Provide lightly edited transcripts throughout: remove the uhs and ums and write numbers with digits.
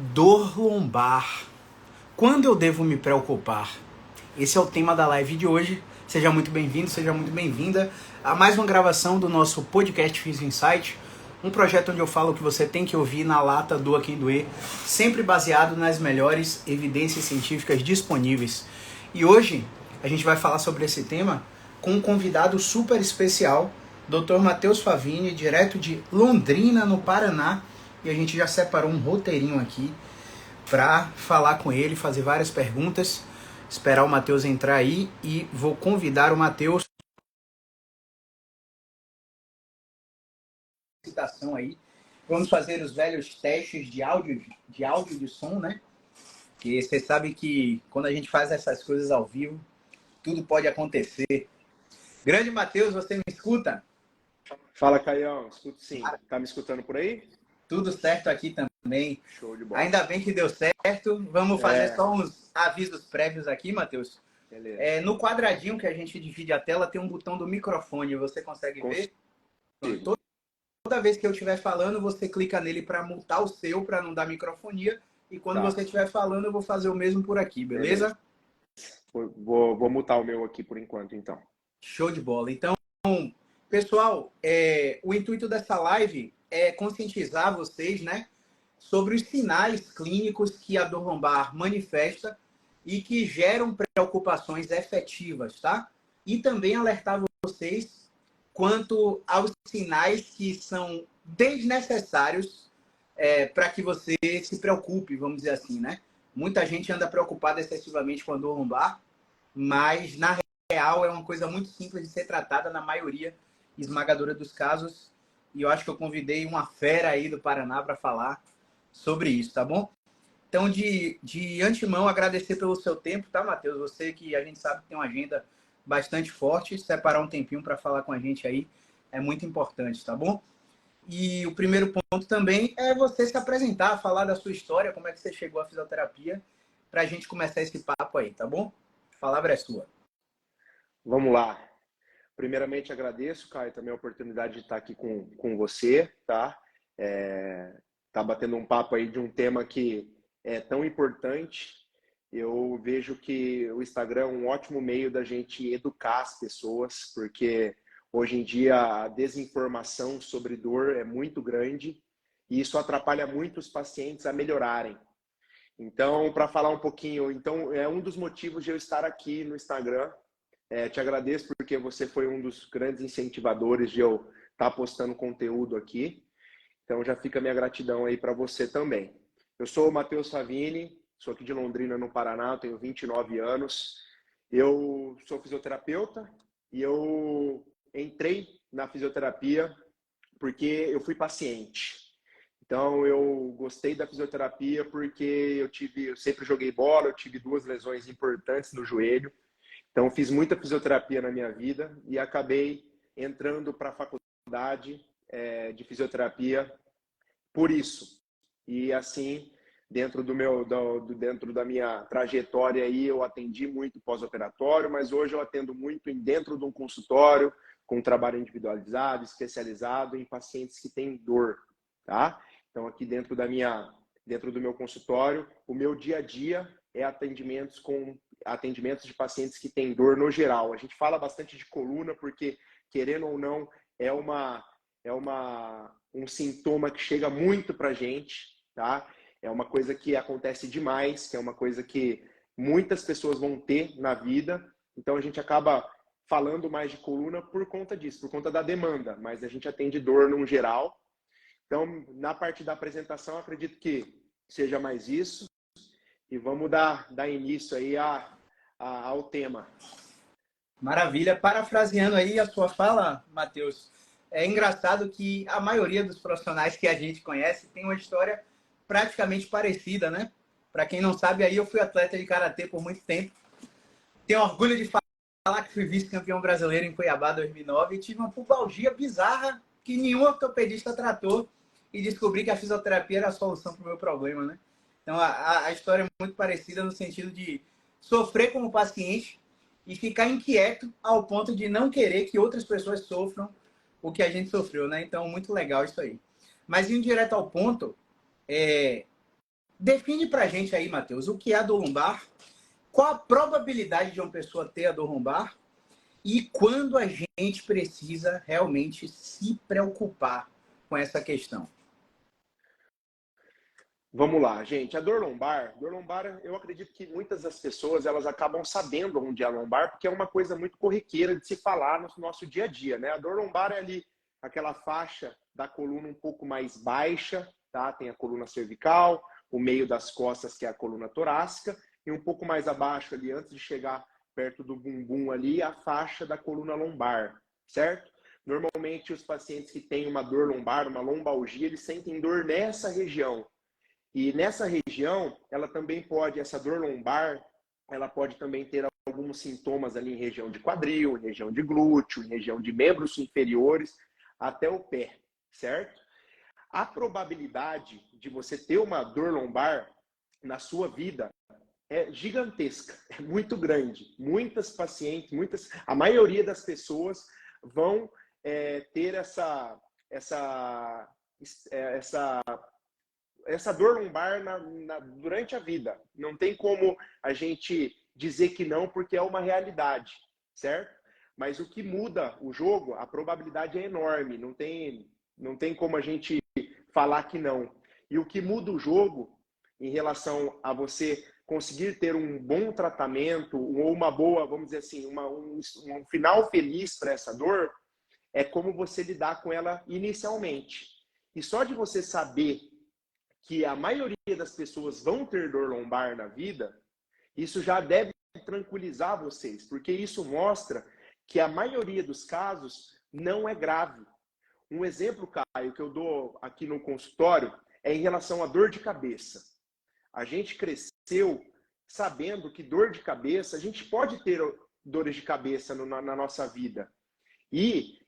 Dor lombar. Quando eu devo me preocupar? Esse é o tema da live de hoje. Seja muito bem-vindo, seja muito bem-vinda a mais uma gravação do nosso podcast Físio Insight, um projeto onde eu falo que você tem que ouvir na lata, doa quem doer, sempre baseado nas melhores evidências científicas disponíveis. E hoje a gente vai falar sobre esse tema com um convidado super especial, Dr. Matheus Favini, direto de Londrina, no Paraná. E a gente já separou um roteirinho aqui para falar com ele, fazer várias perguntas, esperar o Matheus entrar aí e vou convidar o Matheus citação aí. Vamos fazer os velhos testes de áudio e de som, né? Que você sabe que quando a gente faz essas coisas ao vivo, tudo pode acontecer. Grande Matheus, você me escuta? Fala, Caião. Escuto sim. Tá me escutando por aí? Tudo certo aqui também. Show de bola. Ainda bem que deu certo. Vamos fazer só uns avisos prévios aqui, Matheus. Beleza. No quadradinho que a gente divide a tela tem um botão do microfone. Você consegue ver? Toda vez que eu estiver falando, você clica nele para mutar o seu, para não dar microfonia. E quando você estiver falando, eu vou fazer o mesmo por aqui, beleza? Vou mutar o meu aqui por enquanto, então. Show de bola. Então, pessoal, o intuito dessa live é conscientizar vocês, né, sobre os sinais clínicos que a dor lombar manifesta e que geram preocupações efetivas, tá? E também alertar vocês quanto aos sinais que são desnecessários para que você se preocupe, vamos dizer assim, né? Muita gente anda preocupada excessivamente com a dor lombar, mas na real é uma coisa muito simples de ser tratada na maioria esmagadora dos casos. E eu acho que eu convidei uma fera aí do Paraná para falar sobre isso, tá bom? Então, de antemão, agradecer pelo seu tempo, tá, Matheus? Você que a gente sabe que tem uma agenda bastante forte, separar um tempinho para falar com a gente aí é muito importante, tá bom? E o primeiro ponto também é você se apresentar, falar da sua história, como é que você chegou à fisioterapia, para a gente começar esse papo aí, tá bom? A palavra é sua. Vamos lá. Primeiramente, agradeço, Caio, também a oportunidade de estar aqui com você, tá? Tá batendo um papo aí de um tema que é tão importante. Eu vejo que o Instagram é um ótimo meio da gente educar as pessoas, porque hoje em dia a desinformação sobre dor é muito grande e isso atrapalha muito os pacientes a melhorarem. Então, para falar um pouquinho, então é um dos motivos de eu estar aqui no Instagram. Te agradeço porque você foi um dos grandes incentivadores de eu estar postando conteúdo aqui. Então já fica a minha gratidão aí para você também. Eu sou o Matheus Favini, sou aqui de Londrina, no Paraná, tenho 29 anos. Eu sou fisioterapeuta e eu entrei na fisioterapia porque eu fui paciente. Então eu gostei da fisioterapia porque eu sempre joguei bola, eu tive 2 lesões importantes no joelho. Então fiz muita fisioterapia na minha vida e acabei entrando para a faculdade de fisioterapia por isso. E assim, dentro dentro da minha trajetória aí, eu atendi muito pós-operatório, mas hoje eu atendo muito dentro de um consultório, com um trabalho individualizado, especializado em pacientes que têm dor, tá? Então aqui dentro do meu consultório, o meu dia a dia é atendimentos de pacientes que têm dor no geral. A gente fala bastante de coluna porque, querendo ou não, é um sintoma que chega muito para a gente, tá? É uma coisa que acontece demais, que é uma coisa que muitas pessoas vão ter na vida. Então a gente acaba falando mais de coluna por conta disso, por conta da demanda, mas a gente atende dor no geral. Então, na parte da apresentação, acredito que seja mais isso. E vamos dar início aí ao tema. Maravilha. Parafraseando aí a sua fala, Matheus, é engraçado que a maioria dos profissionais que a gente conhece tem uma história praticamente parecida, né? Para quem não sabe, aí eu fui atleta de karatê por muito tempo. Tenho orgulho de falar que fui vice-campeão brasileiro em Cuiabá 2009 e tive uma pubalgia bizarra que nenhum ortopedista tratou e descobri que a fisioterapia era a solução para o meu problema, né? Então a história é muito parecida no sentido de sofrer como paciente e ficar inquieto ao ponto de não querer que outras pessoas sofram o que a gente sofreu, né? Então, muito legal isso aí. Mas indo direto ao ponto, Define pra gente aí, Matheus, o que é a dor lombar, qual a probabilidade de uma pessoa ter a dor lombar e quando a gente precisa realmente se preocupar com essa questão. Vamos lá, gente. A dor lombar, eu acredito que muitas das pessoas elas acabam sabendo onde é a lombar, porque é uma coisa muito corriqueira de se falar no nosso dia a dia, né? A dor lombar é ali aquela faixa da coluna um pouco mais baixa, tá? Tem a coluna cervical, o meio das costas, que é a coluna torácica, e um pouco mais abaixo ali, antes de chegar perto do bumbum ali, a faixa da coluna lombar, certo? Normalmente os pacientes que têm uma dor lombar, uma lombalgia, eles sentem dor nessa região. E nessa região, ela também pode, essa dor lombar, ela pode também ter alguns sintomas ali em região de quadril, em região de glúteo, em região de membros inferiores, até o pé, certo? A probabilidade de você ter uma dor lombar na sua vida é gigantesca, é muito grande. Muitas pacientes, a maioria das pessoas vão ter essa dor lombar durante a vida. Não tem como a gente dizer que não, porque é uma realidade, certo? Mas o que muda o jogo, a probabilidade é enorme. Não tem como a gente falar que não. E o que muda o jogo em relação a você conseguir ter um bom tratamento ou uma boa, vamos dizer assim, um final feliz para essa dor, é como você lidar com ela inicialmente. E só de você saber que a maioria das pessoas vão ter dor lombar na vida, isso já deve tranquilizar vocês, porque isso mostra que a maioria dos casos não é grave. Um exemplo, Caio, que eu dou aqui no consultório é em relação à dor de cabeça. A gente cresceu sabendo que dor de cabeça, a gente pode ter dores de cabeça na nossa vida. E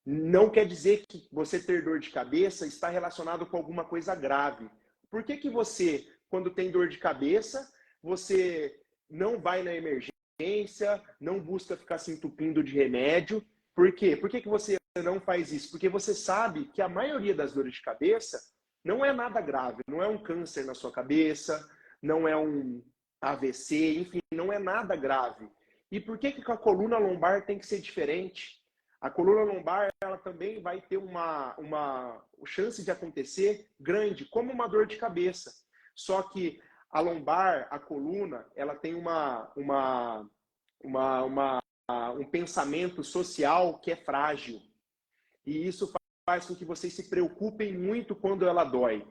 não quer dizer que você ter dor de cabeça está relacionado com alguma coisa grave. Por que que você, quando tem dor de cabeça, você não vai na emergência, não busca ficar se entupindo de remédio? Por quê? Por que que você não faz isso? Porque você sabe que a maioria das dores de cabeça não é nada grave, não é um câncer na sua cabeça, não é um AVC, enfim, não é nada grave. E por que que a coluna lombar tem que ser diferente? A coluna lombar, ela também vai ter uma chance de acontecer grande, como uma dor de cabeça. Só que a lombar, a coluna, ela tem um pensamento social que é frágil. E isso faz com que vocês se preocupem muito quando ela dói.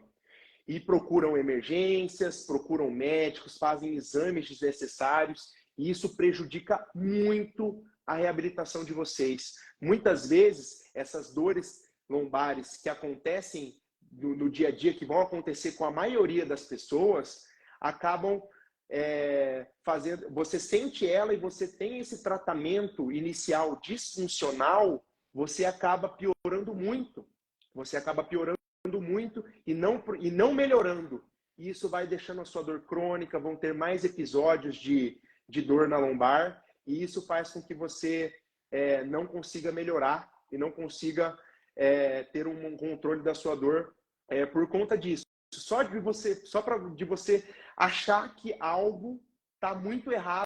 E procuram emergências, procuram médicos, fazem exames desnecessários. E isso prejudica muito a reabilitação de vocês. Muitas vezes, essas dores lombares que acontecem no dia a dia, que vão acontecer com a maioria das pessoas, acabam fazendo... Você sente ela e você tem esse tratamento inicial disfuncional, você acaba piorando muito. Você acaba piorando muito e não melhorando. E isso vai deixando a sua dor crônica, vão ter mais episódios de dor na lombar, e isso faz com que você não consiga melhorar e não consiga ter um controle da sua dor por conta disso. Só de você achar que algo está muito errado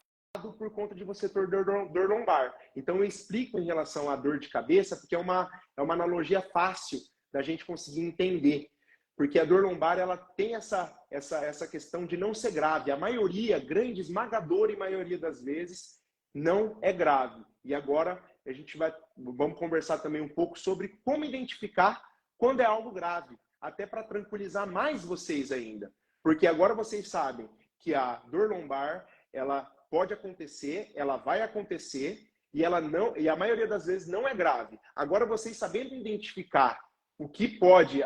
por conta de você ter dor lombar. Então eu explico em relação à dor de cabeça, porque é uma analogia fácil da gente conseguir entender. Porque a dor lombar, ela tem essa questão de não ser grave. A maioria, grande, esmagadora e maioria das vezes, não é grave. E agora a gente vamos conversar também um pouco sobre como identificar quando é algo grave, até para tranquilizar mais vocês ainda. Porque agora vocês sabem que a dor lombar, ela pode acontecer, ela vai acontecer, e a maioria das vezes não é grave. Agora vocês sabendo identificar o que pode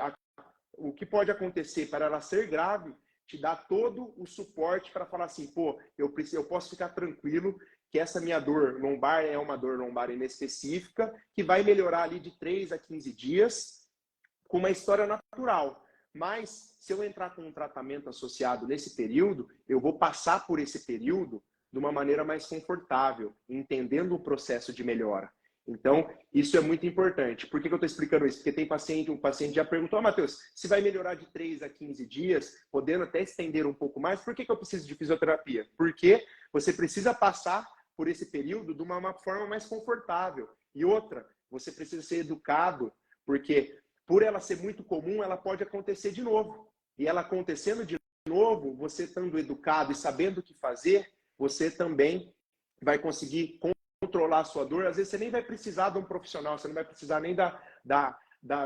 acontecer para ela ser grave, te dá todo o suporte para falar assim, pô, eu posso ficar tranquilo que essa minha dor lombar é uma dor lombar inespecífica, que vai melhorar ali de 3 a 15 dias, com uma história natural. Mas, se eu entrar com um tratamento associado nesse período, eu vou passar por esse período de uma maneira mais confortável, entendendo o processo de melhora. Então, isso é muito importante. Por que eu estou explicando isso? Porque tem um paciente já perguntou, Matheus, se vai melhorar de 3 a 15 dias, podendo até estender um pouco mais, por que eu preciso de fisioterapia? Porque você precisa passar por esse período de uma forma mais confortável. E outra, você precisa ser educado, porque por ela ser muito comum, ela pode acontecer de novo. E ela acontecendo de novo, você estando educado e sabendo o que fazer, você também vai conseguir controlar a sua dor. Às vezes você nem vai precisar de um profissional, você não vai precisar nem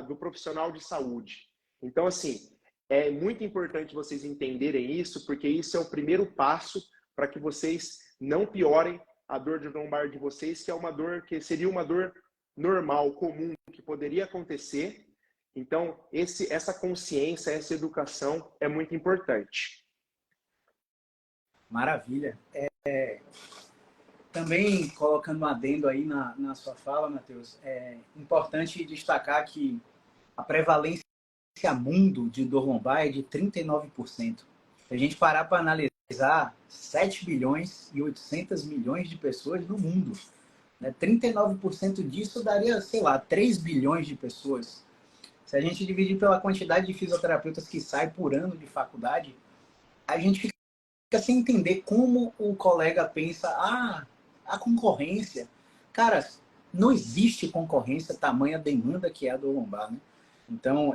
do profissional de saúde. Então, assim, é muito importante vocês entenderem isso, porque isso é o primeiro passo para que vocês não piorem a dor de lombar de vocês, que é uma dor que seria uma dor normal, comum, que poderia acontecer. Então, essa consciência, essa educação é muito importante. Maravilha. Também colocando um adendo aí na sua fala, Matheus, é importante destacar que a prevalência mundo de dor lombar é de 39%. Se a gente parar para analisar, 7 bilhões e 800 milhões de pessoas no mundo, né? 39% disso daria, sei lá, 3 bilhões de pessoas. Se a gente dividir pela quantidade de fisioterapeutas que saem por ano de faculdade, a gente fica sem entender como o colega pensa, a concorrência. Cara, não existe concorrência tamanha demanda que é a do lombar, né? Então,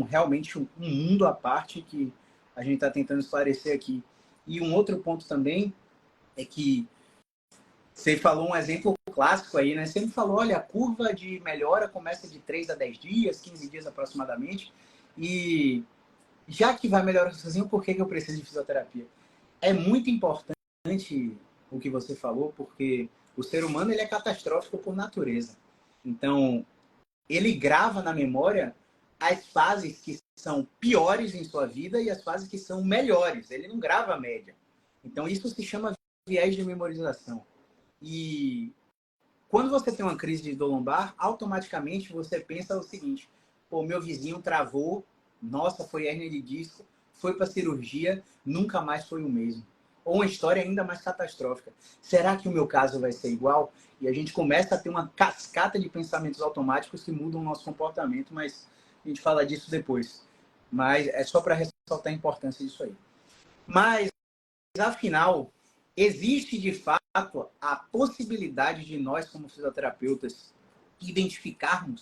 realmente um mundo à parte que a gente está tentando esclarecer aqui. E um outro ponto também é que você falou um exemplo clássico aí, né? Você me falou, olha, a curva de melhora começa de 3 a 10 dias, 15 dias aproximadamente, e já que vai melhorar sozinho, por que eu preciso de fisioterapia? É muito importante o que você falou, porque o ser humano ele é catastrófico por natureza. Então, ele grava na memória as fases que são piores em sua vida e as fases que são melhores. Ele não grava a média. Então, isso se chama viés de memorização. E quando você tem uma crise de dor lombar, automaticamente você pensa o seguinte: pô, meu vizinho travou, nossa, foi hérnia de disco, foi para cirurgia, nunca mais foi o mesmo. Ou uma história ainda mais catastrófica. Será que o meu caso vai ser igual? E a gente começa a ter uma cascata de pensamentos automáticos que mudam o nosso comportamento, mas a gente fala disso depois. Mas é só para ressaltar a importância disso aí. Mas, afinal, existe de fato a possibilidade de nós, como fisioterapeutas, identificarmos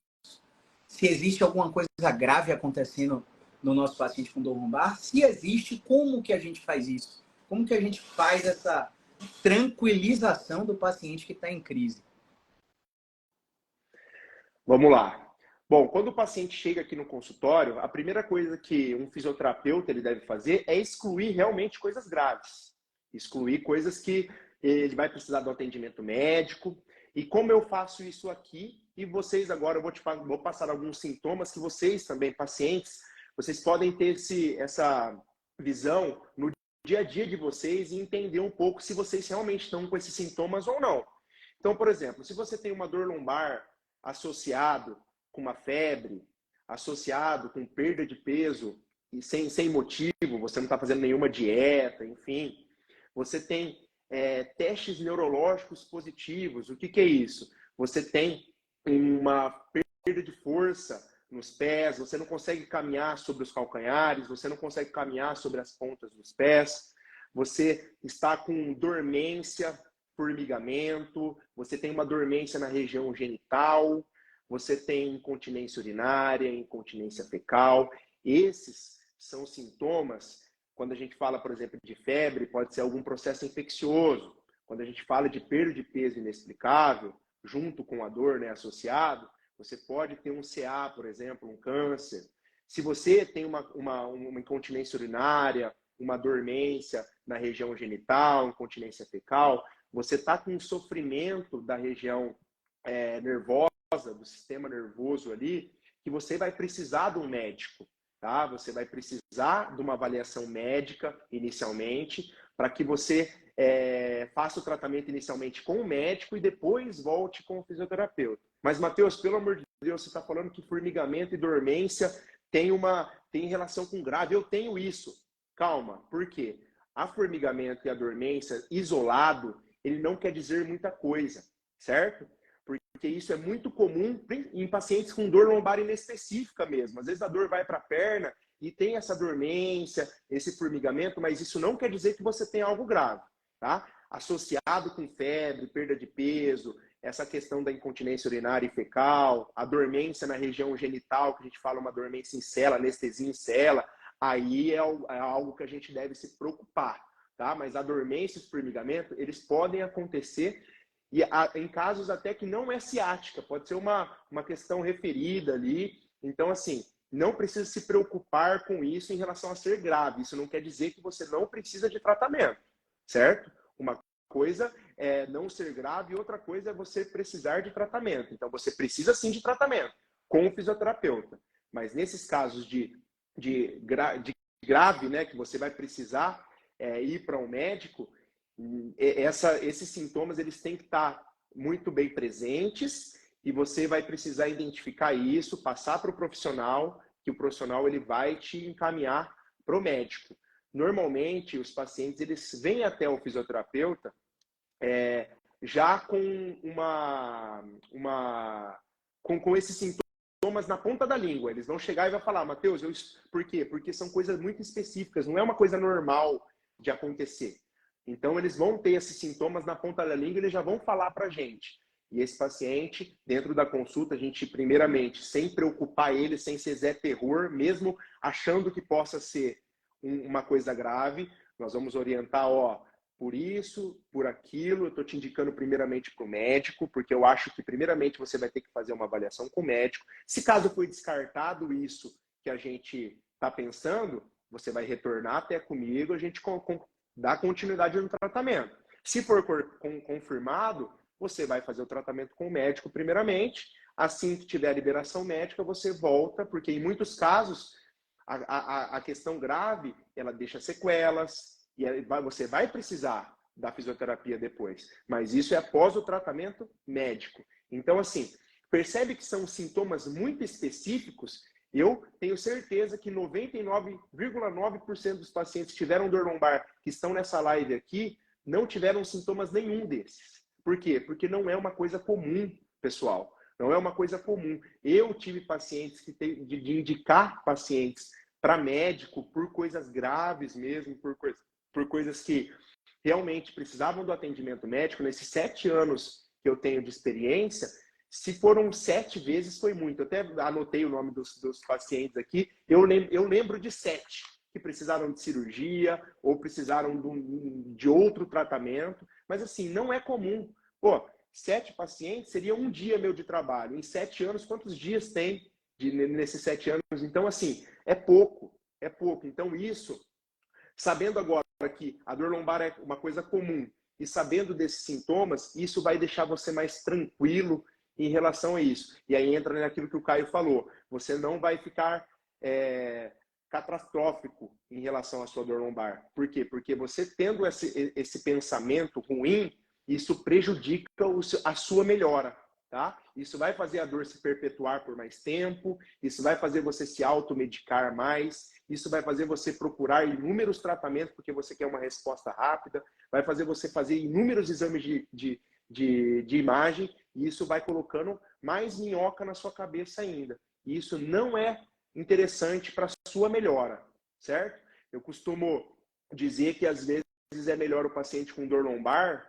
se existe alguma coisa grave acontecendo no nosso paciente com dor lombar? Se existe, como que a gente faz isso? Como que a gente faz essa tranquilização do paciente que está em crise? Vamos lá. Bom, quando o paciente chega aqui no consultório, a primeira coisa que um fisioterapeuta ele deve fazer é excluir realmente coisas graves. Excluir coisas que ele vai precisar do atendimento médico. E como eu faço isso aqui, e vocês agora, eu vou passar alguns sintomas que vocês também, pacientes, vocês podem ter essa visão no dia a dia de vocês e entender um pouco se vocês realmente estão com esses sintomas ou não. Então, por exemplo, se você tem uma dor lombar associado com uma febre, associado com perda de peso e sem motivo, você não está fazendo nenhuma dieta, enfim, você tem testes neurológicos positivos. O que é isso? Você tem uma perda de força nos pés, você não consegue caminhar sobre os calcanhares, você não consegue caminhar sobre as pontas dos pés, você está com dormência, formigamento, você tem uma dormência na região genital, você tem incontinência urinária, incontinência fecal. Esses são sintomas. Quando a gente fala, por exemplo, de febre, pode ser algum processo infeccioso. Quando a gente fala de perda de peso inexplicável, junto com a dor, né, associado, você pode ter um CA, por exemplo, um câncer. Se você tem uma incontinência urinária, uma dormência na região genital, incontinência fecal, você está com um sofrimento da região nervosa, do sistema nervoso ali, que você vai precisar de um médico, tá? Você vai precisar de uma avaliação médica inicialmente, para que você faça o tratamento inicialmente com o médico e depois volte com o fisioterapeuta. Mas, Matheus, pelo amor de Deus, você está falando que formigamento e dormência tem relação com grave. Eu tenho isso. Calma, por quê? A formigamento e a dormência isolado, ele não quer dizer muita coisa, certo? Porque porque isso é muito comum em pacientes com dor lombar inespecífica mesmo. Às vezes a dor vai para a perna e tem essa dormência, esse formigamento, mas isso não quer dizer que você tem algo grave, tá? Associado com febre, perda de peso, essa questão da incontinência urinária e fecal, a dormência na região genital, que a gente fala uma dormência em cela, anestesia em cela, aí é algo que a gente deve se preocupar, tá? Mas a dormência e o formigamento, eles podem acontecer e em casos até que não é ciática, pode ser uma questão referida ali. Então, assim, não precisa se preocupar com isso em relação a ser grave. Isso não quer dizer que você não precisa de tratamento, certo? Uma coisa é não ser grave e outra coisa é você precisar de tratamento. Então, você precisa sim de tratamento com o fisioterapeuta. Mas nesses casos de grave, né, que você vai precisar ir para um médico, esses sintomas eles têm que estar muito bem presentes e você vai precisar identificar isso, passar para o profissional, que o profissional ele vai te encaminhar para o médico. Normalmente, os pacientes eles vêm até o fisioterapeuta já com com esses sintomas na ponta da língua. Eles vão chegar e vão falar, Matheus, por quê? Porque são coisas muito específicas, não é uma coisa normal de acontecer. Então, eles vão ter esses sintomas na ponta da língua e eles já vão falar para a gente. E esse paciente, dentro da consulta, a gente, primeiramente, sem preocupar ele, sem ser Zé Terror, mesmo achando que possa ser uma coisa grave, nós vamos orientar, por isso, por aquilo, eu estou te indicando primeiramente para o médico, porque eu acho que primeiramente você vai ter que fazer uma avaliação com o médico. Se caso foi descartado isso que a gente está pensando, você vai retornar até comigo, a gente dá continuidade no tratamento. Se for confirmado, você vai fazer o tratamento com o médico primeiramente. Assim que tiver a liberação médica, você volta, porque em muitos casos a questão grave, ela deixa sequelas, e você vai precisar da fisioterapia depois. Mas isso é após o tratamento médico. Então, assim, percebe que são sintomas muito específicos. Eu tenho certeza que 99,9% dos pacientes que tiveram dor lombar que estão nessa live aqui não tiveram sintomas nenhum desses. Por quê? Porque não é uma coisa comum, pessoal. Não é uma coisa comum. Eu tive pacientes de indicar pacientes para médico por coisas graves mesmo, por coisas que realmente precisavam do atendimento médico. Nesses 7 anos que eu tenho de experiência, se foram 7 vezes, foi muito. Eu até anotei o nome dos pacientes aqui. Eu lembro de 7 que precisaram de cirurgia ou precisaram de outro tratamento. Mas, assim, não é comum. 7 pacientes seria um dia meu de trabalho. Em 7 anos, quantos dias tem nesses 7 anos? Então, assim, é pouco. É pouco. Então, isso, sabendo agora que a dor lombar é uma coisa comum e sabendo desses sintomas, isso vai deixar você mais tranquilo em relação a isso. E aí entra naquilo que o Caio falou. Você não vai ficar catastrófico em relação à sua dor lombar. Por quê? Porque você tendo esse pensamento ruim, isso prejudica a sua melhora, tá? Isso vai fazer a dor se perpetuar por mais tempo, isso vai fazer você se automedicar mais, isso vai fazer você procurar inúmeros tratamentos porque você quer uma resposta rápida, vai fazer você fazer inúmeros exames de imagem, e isso vai colocando mais minhoca na sua cabeça ainda. E isso não é interessante para a sua melhora, certo? Eu costumo dizer que às vezes é melhor o paciente com dor lombar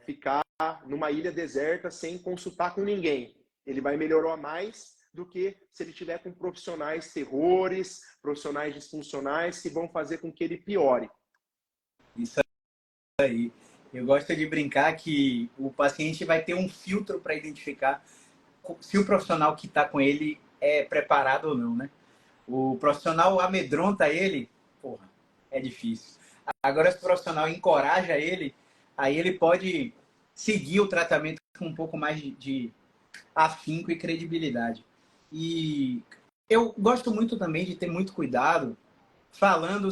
ficar numa ilha deserta sem consultar com ninguém. Ele vai melhorar mais do que se ele tiver com profissionais terrores, profissionais disfuncionais que vão fazer com que ele piore. Isso aí. Eu gosto de brincar que o paciente vai ter um filtro para identificar se o profissional que está com ele é preparado ou não, né? O profissional amedronta ele, porra, é difícil. Agora, se o profissional encoraja ele, aí ele pode seguir o tratamento com um pouco mais de afinco e credibilidade. E eu gosto muito também de ter muito cuidado falando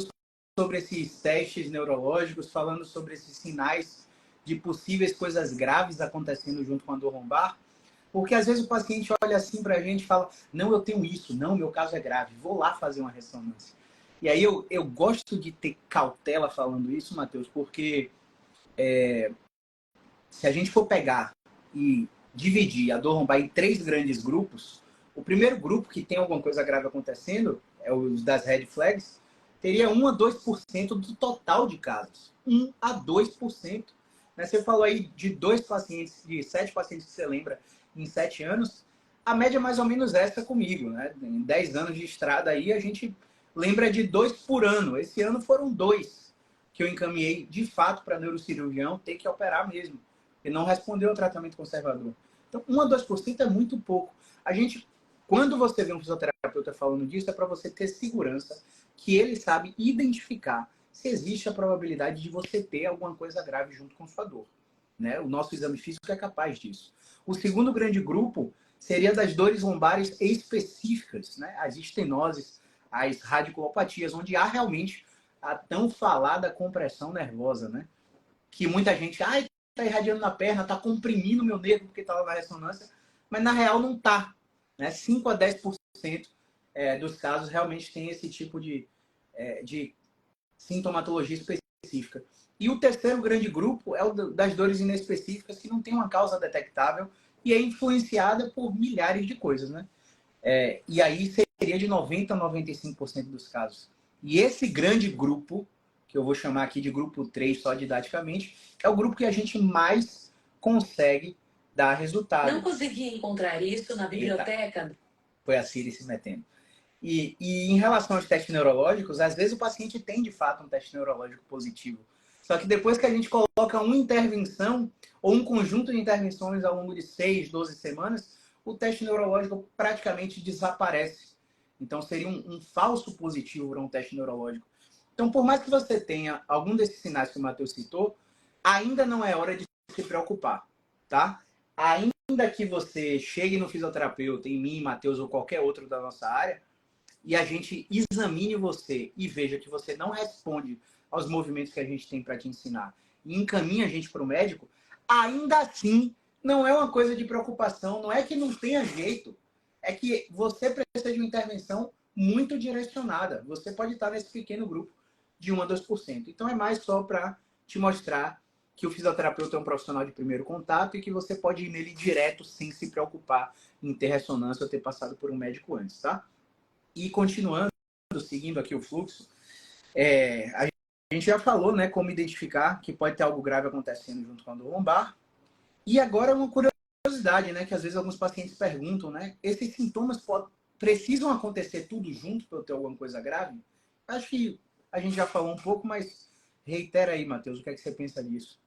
sobre esses testes neurológicos, falando sobre esses sinais de possíveis coisas graves acontecendo junto com a dor lombar, porque às vezes o paciente olha assim para a gente e fala, não, eu tenho isso, não, meu caso é grave, vou lá fazer uma ressonância. E aí eu gosto de ter cautela falando isso, Matheus, porque se a gente for pegar e dividir a dor lombar em 3 grandes grupos, o primeiro grupo que tem alguma coisa grave acontecendo, é os das red flags, teria 1 a 2% do total de casos. 1 a 2%. Né? Você falou aí de 2 pacientes, de 7 pacientes que você lembra em 7 anos, a média é mais ou menos essa comigo. Né? Em 10 anos de estrada aí, a gente lembra de 2 por ano. Esse ano foram 2 que eu encaminhei de fato para neurocirurgião ter que operar mesmo, porque não respondeu ao tratamento conservador. Então, 1 a 2% é muito pouco. A gente, quando você vê um fisioterapeuta falando disso, é para você ter segurança que ele sabe identificar se existe a probabilidade de você ter alguma coisa grave junto com sua dor. Né? O nosso exame físico é capaz disso. O segundo grande grupo seria das dores lombares específicas, né? As estenoses, as radiculopatias, onde há realmente a tão falada compressão nervosa, né? Que muita gente, tá irradiando na perna, tá comprimindo meu nervo porque tá lá na ressonância, mas na real não tá. Né? 5 a 10% dos casos realmente tem esse tipo de sintomatologia específica. E o terceiro grande grupo é o das dores inespecíficas, que não tem uma causa detectável e é influenciada por milhares de coisas, né? E aí seria de 90% a 95% dos casos. E esse grande grupo, que eu vou chamar aqui de grupo 3 só didaticamente, é o grupo que a gente mais consegue dar resultado. Não consegui encontrar isso na biblioteca. Eita, foi a Siri se metendo. E em relação aos testes neurológicos, às vezes o paciente tem de fato um teste neurológico positivo. Só que depois que a gente coloca uma intervenção ou um conjunto de intervenções ao longo de 6, 12 semanas, o teste neurológico praticamente desaparece. Então seria um falso positivo para um teste neurológico. Então, por mais que você tenha algum desses sinais que o Matheus citou, ainda não é hora de se preocupar, tá? Ainda que você chegue no fisioterapeuta, em mim, Matheus ou qualquer outro da nossa área, e a gente examine você e veja que você não responde aos movimentos que a gente tem para te ensinar e encaminha a gente para o médico, ainda assim não é uma coisa de preocupação, não é que não tenha jeito, é que você precisa de uma intervenção muito direcionada. Você pode estar nesse pequeno grupo de 1 a 2%. Então é mais só para te mostrar que o fisioterapeuta é um profissional de primeiro contato e que você pode ir nele direto sem se preocupar em ter ressonância ou ter passado por um médico antes, tá? E continuando, seguindo aqui o fluxo, a gente já falou, né, como identificar que pode ter algo grave acontecendo junto com a dor lombar. E agora uma curiosidade, né, que às vezes alguns pacientes perguntam, né, esses sintomas precisam acontecer tudo junto para eu ter alguma coisa grave? Acho que a gente já falou um pouco, mas reitera aí, Matheus, o que é que você pensa disso?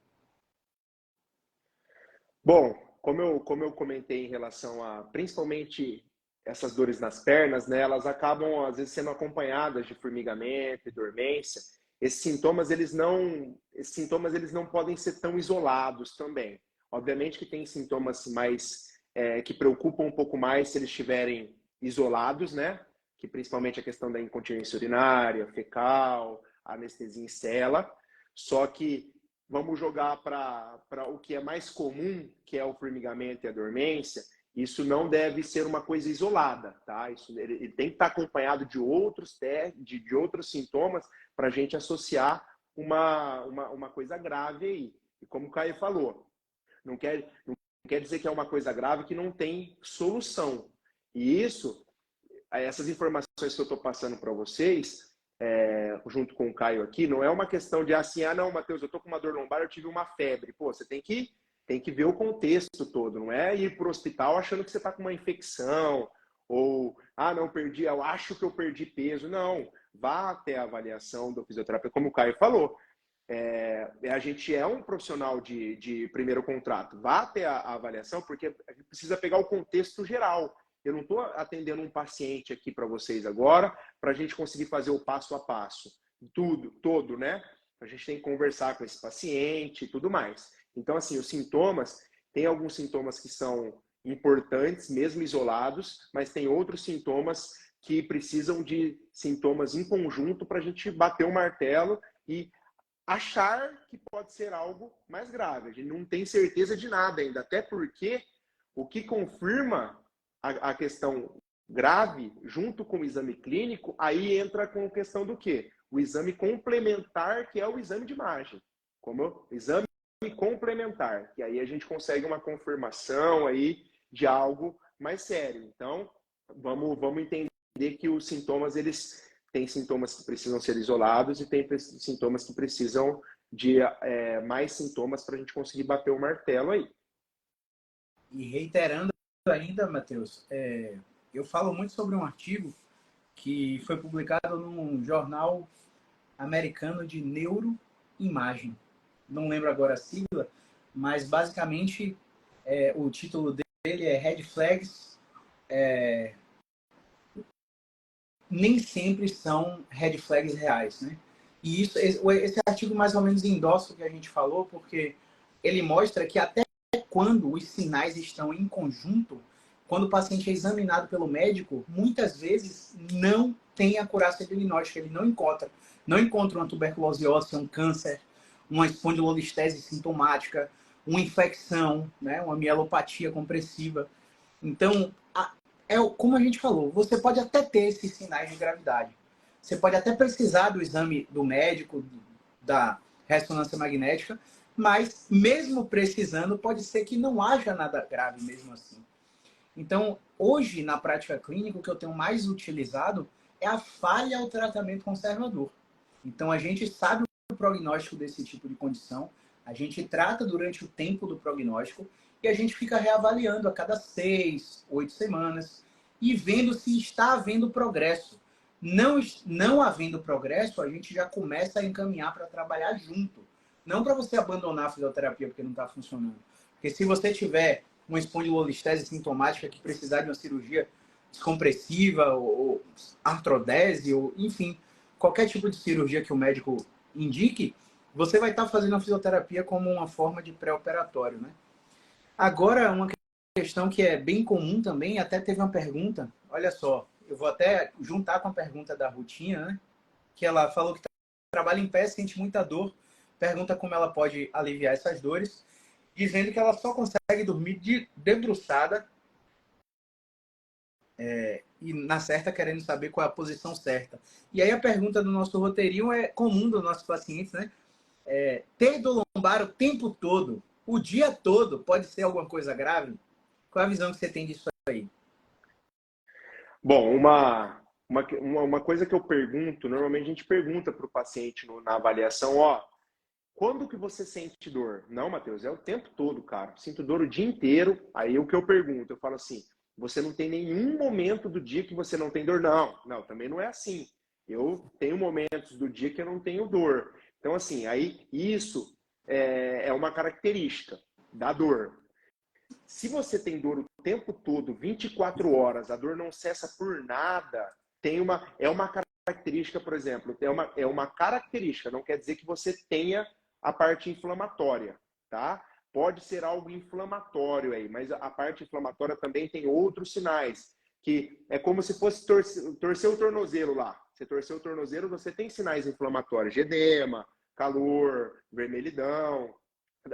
Bom, como eu comentei em relação a principalmente essas dores nas pernas, né, elas acabam às vezes sendo acompanhadas de formigamento e dormência. Esses sintomas eles não podem ser tão isolados também. Obviamente que tem sintomas mais que preocupam um pouco mais se eles estiverem isolados, né? Que principalmente a questão da incontinência urinária, fecal, anestesia em cela. Só que vamos jogar para o que é mais comum, que é o formigamento e a dormência. Isso não deve ser uma coisa isolada, tá? Ele tem que estar acompanhado de outros de outros sintomas para a gente associar uma coisa grave aí. E como o Caio falou, não quer dizer que é uma coisa grave que não tem solução. E essas informações que eu estou passando para vocês, junto com o Caio aqui, não é uma questão de assim, não, Matheus, eu estou com uma dor lombar, eu tive uma febre. Pô, você tem que ver o contexto todo, não é ir para o hospital achando que você está com uma infecção, ou, não, eu acho que eu perdi peso. Não, vá até a avaliação do fisioterapeuta, como o Caio falou. A gente é um profissional de primeiro contrato. Vá até a avaliação, porque a gente precisa pegar o contexto geral. Eu não estou atendendo um paciente aqui para vocês agora, para a gente conseguir fazer o passo a passo. Todo, né? A gente tem que conversar com esse paciente e tudo mais. Então, assim, os sintomas, tem alguns sintomas que são importantes, mesmo isolados, mas tem outros sintomas que precisam de sintomas em conjunto para a gente bater o martelo e achar que pode ser algo mais grave. A gente não tem certeza de nada ainda, até porque o que confirma a questão grave, junto com o exame clínico, aí entra com a questão do quê? O exame complementar, que é o exame de imagem. O exame complementar, que aí a gente consegue uma confirmação aí de algo mais sério. Então, vamos entender que os sintomas, eles têm sintomas que precisam ser isolados e tem sintomas que precisam de mais sintomas para a gente conseguir bater o martelo aí. E reiterando ainda, Matheus, eu falo muito sobre um artigo que foi publicado num jornal americano de neuroimagem. Não lembro agora a sigla, mas basicamente o título dele é Red Flags. Nem sempre são red flags reais, né? E esse artigo mais ou menos endossa o que a gente falou, porque ele mostra que até quando os sinais estão em conjunto, quando o paciente é examinado pelo médico, muitas vezes não tem a acurácia diagnóstica, ele não encontra uma tuberculose óssea, um câncer, uma espondilolistese sintomática, uma infecção, né, uma mielopatia compressiva. Então, como a gente falou, você pode até ter esses sinais de gravidade. Você pode até precisar do exame do médico, da ressonância magnética, mas mesmo precisando, pode ser que não haja nada grave mesmo assim. Então, hoje, na prática clínica, o que eu tenho mais utilizado é a falha ao tratamento conservador. Então, a gente sabe o prognóstico desse tipo de condição, a gente trata durante o tempo do prognóstico e a gente fica reavaliando a cada 6, 8 semanas e vendo se está havendo progresso. Não havendo progresso, a gente já começa a encaminhar para trabalhar junto. Não para você abandonar a fisioterapia porque não está funcionando. Porque se você tiver uma espondilolistese sintomática que precisar de uma cirurgia descompressiva ou artrodese, ou enfim, qualquer tipo de cirurgia que o médico indique, você vai estar fazendo a fisioterapia como uma forma de pré-operatório, né? Agora, uma questão que é bem comum também, até teve uma pergunta, olha só, eu vou até juntar com a pergunta da Rutinha, né? Que ela falou que trabalha em pé, sente muita dor, pergunta como ela pode aliviar essas dores, dizendo que ela só consegue dormir debruçada e na certa querendo saber qual é a posição certa. E aí a pergunta do nosso roteirinho é comum dos nossos pacientes, né? Ter dor lombar o tempo todo, o dia todo, pode ser alguma coisa grave? Qual é a visão que você tem disso aí? Bom, uma coisa que eu pergunto, normalmente a gente pergunta para o paciente na avaliação, quando que você sente dor? Não, Matheus, é o tempo todo, cara. Sinto dor o dia inteiro. Aí o que eu pergunto, eu falo assim, você não tem nenhum momento do dia que você não tem dor? Não, também não é assim. Eu tenho momentos do dia que eu não tenho dor. Então, assim, aí isso é uma característica da dor. Se você tem dor o tempo todo, 24 horas, a dor não cessa por nada, é uma característica, por exemplo, é uma característica, não quer dizer que você tenha a parte inflamatória, tá? Pode ser algo inflamatório aí, mas a parte inflamatória também tem outros sinais, que é como se fosse torcer o tornozelo lá. Você torceu o tornozelo, você tem sinais inflamatórios, de edema, calor, vermelhidão.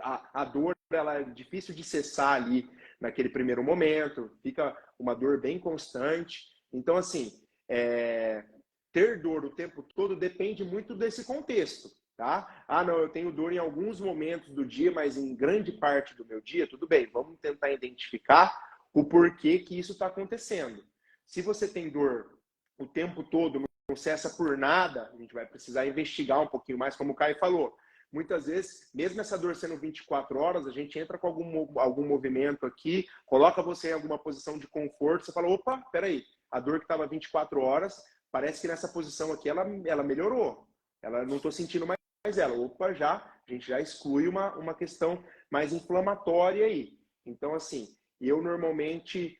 A dor, ela é difícil de cessar ali naquele primeiro momento, fica uma dor bem constante. Então, assim, ter dor o tempo todo depende muito desse contexto, tá? Não, eu tenho dor em alguns momentos do dia, mas em grande parte do meu dia, tudo bem, vamos tentar identificar o porquê que isso está acontecendo. Se você tem dor o tempo todo, não cessa por nada, a gente vai precisar investigar um pouquinho mais, como o Caio falou. Muitas vezes, mesmo essa dor sendo 24 horas, a gente entra com algum movimento aqui, coloca você em alguma posição de conforto, você fala, opa, peraí, a dor que estava 24 horas, parece que nessa posição aqui ela melhorou. Não estou sentindo mais ela. Opa, a gente já exclui uma questão mais inflamatória aí. Então, assim, eu normalmente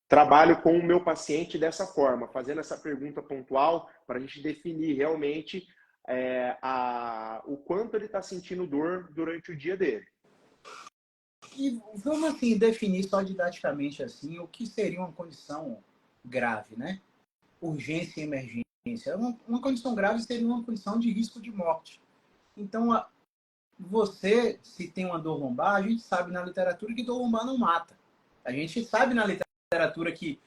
trabalho com o meu paciente dessa forma, fazendo essa pergunta pontual para a gente definir realmente o quanto ele está sentindo dor durante o dia dele. E vamos assim definir só didaticamente assim o que seria uma condição grave, né? Urgência e emergência. Uma condição grave seria uma condição de risco de morte. Então, você, se tem uma dor lombar, a gente sabe na literatura que dor lombar não mata. A gente sabe na literatura que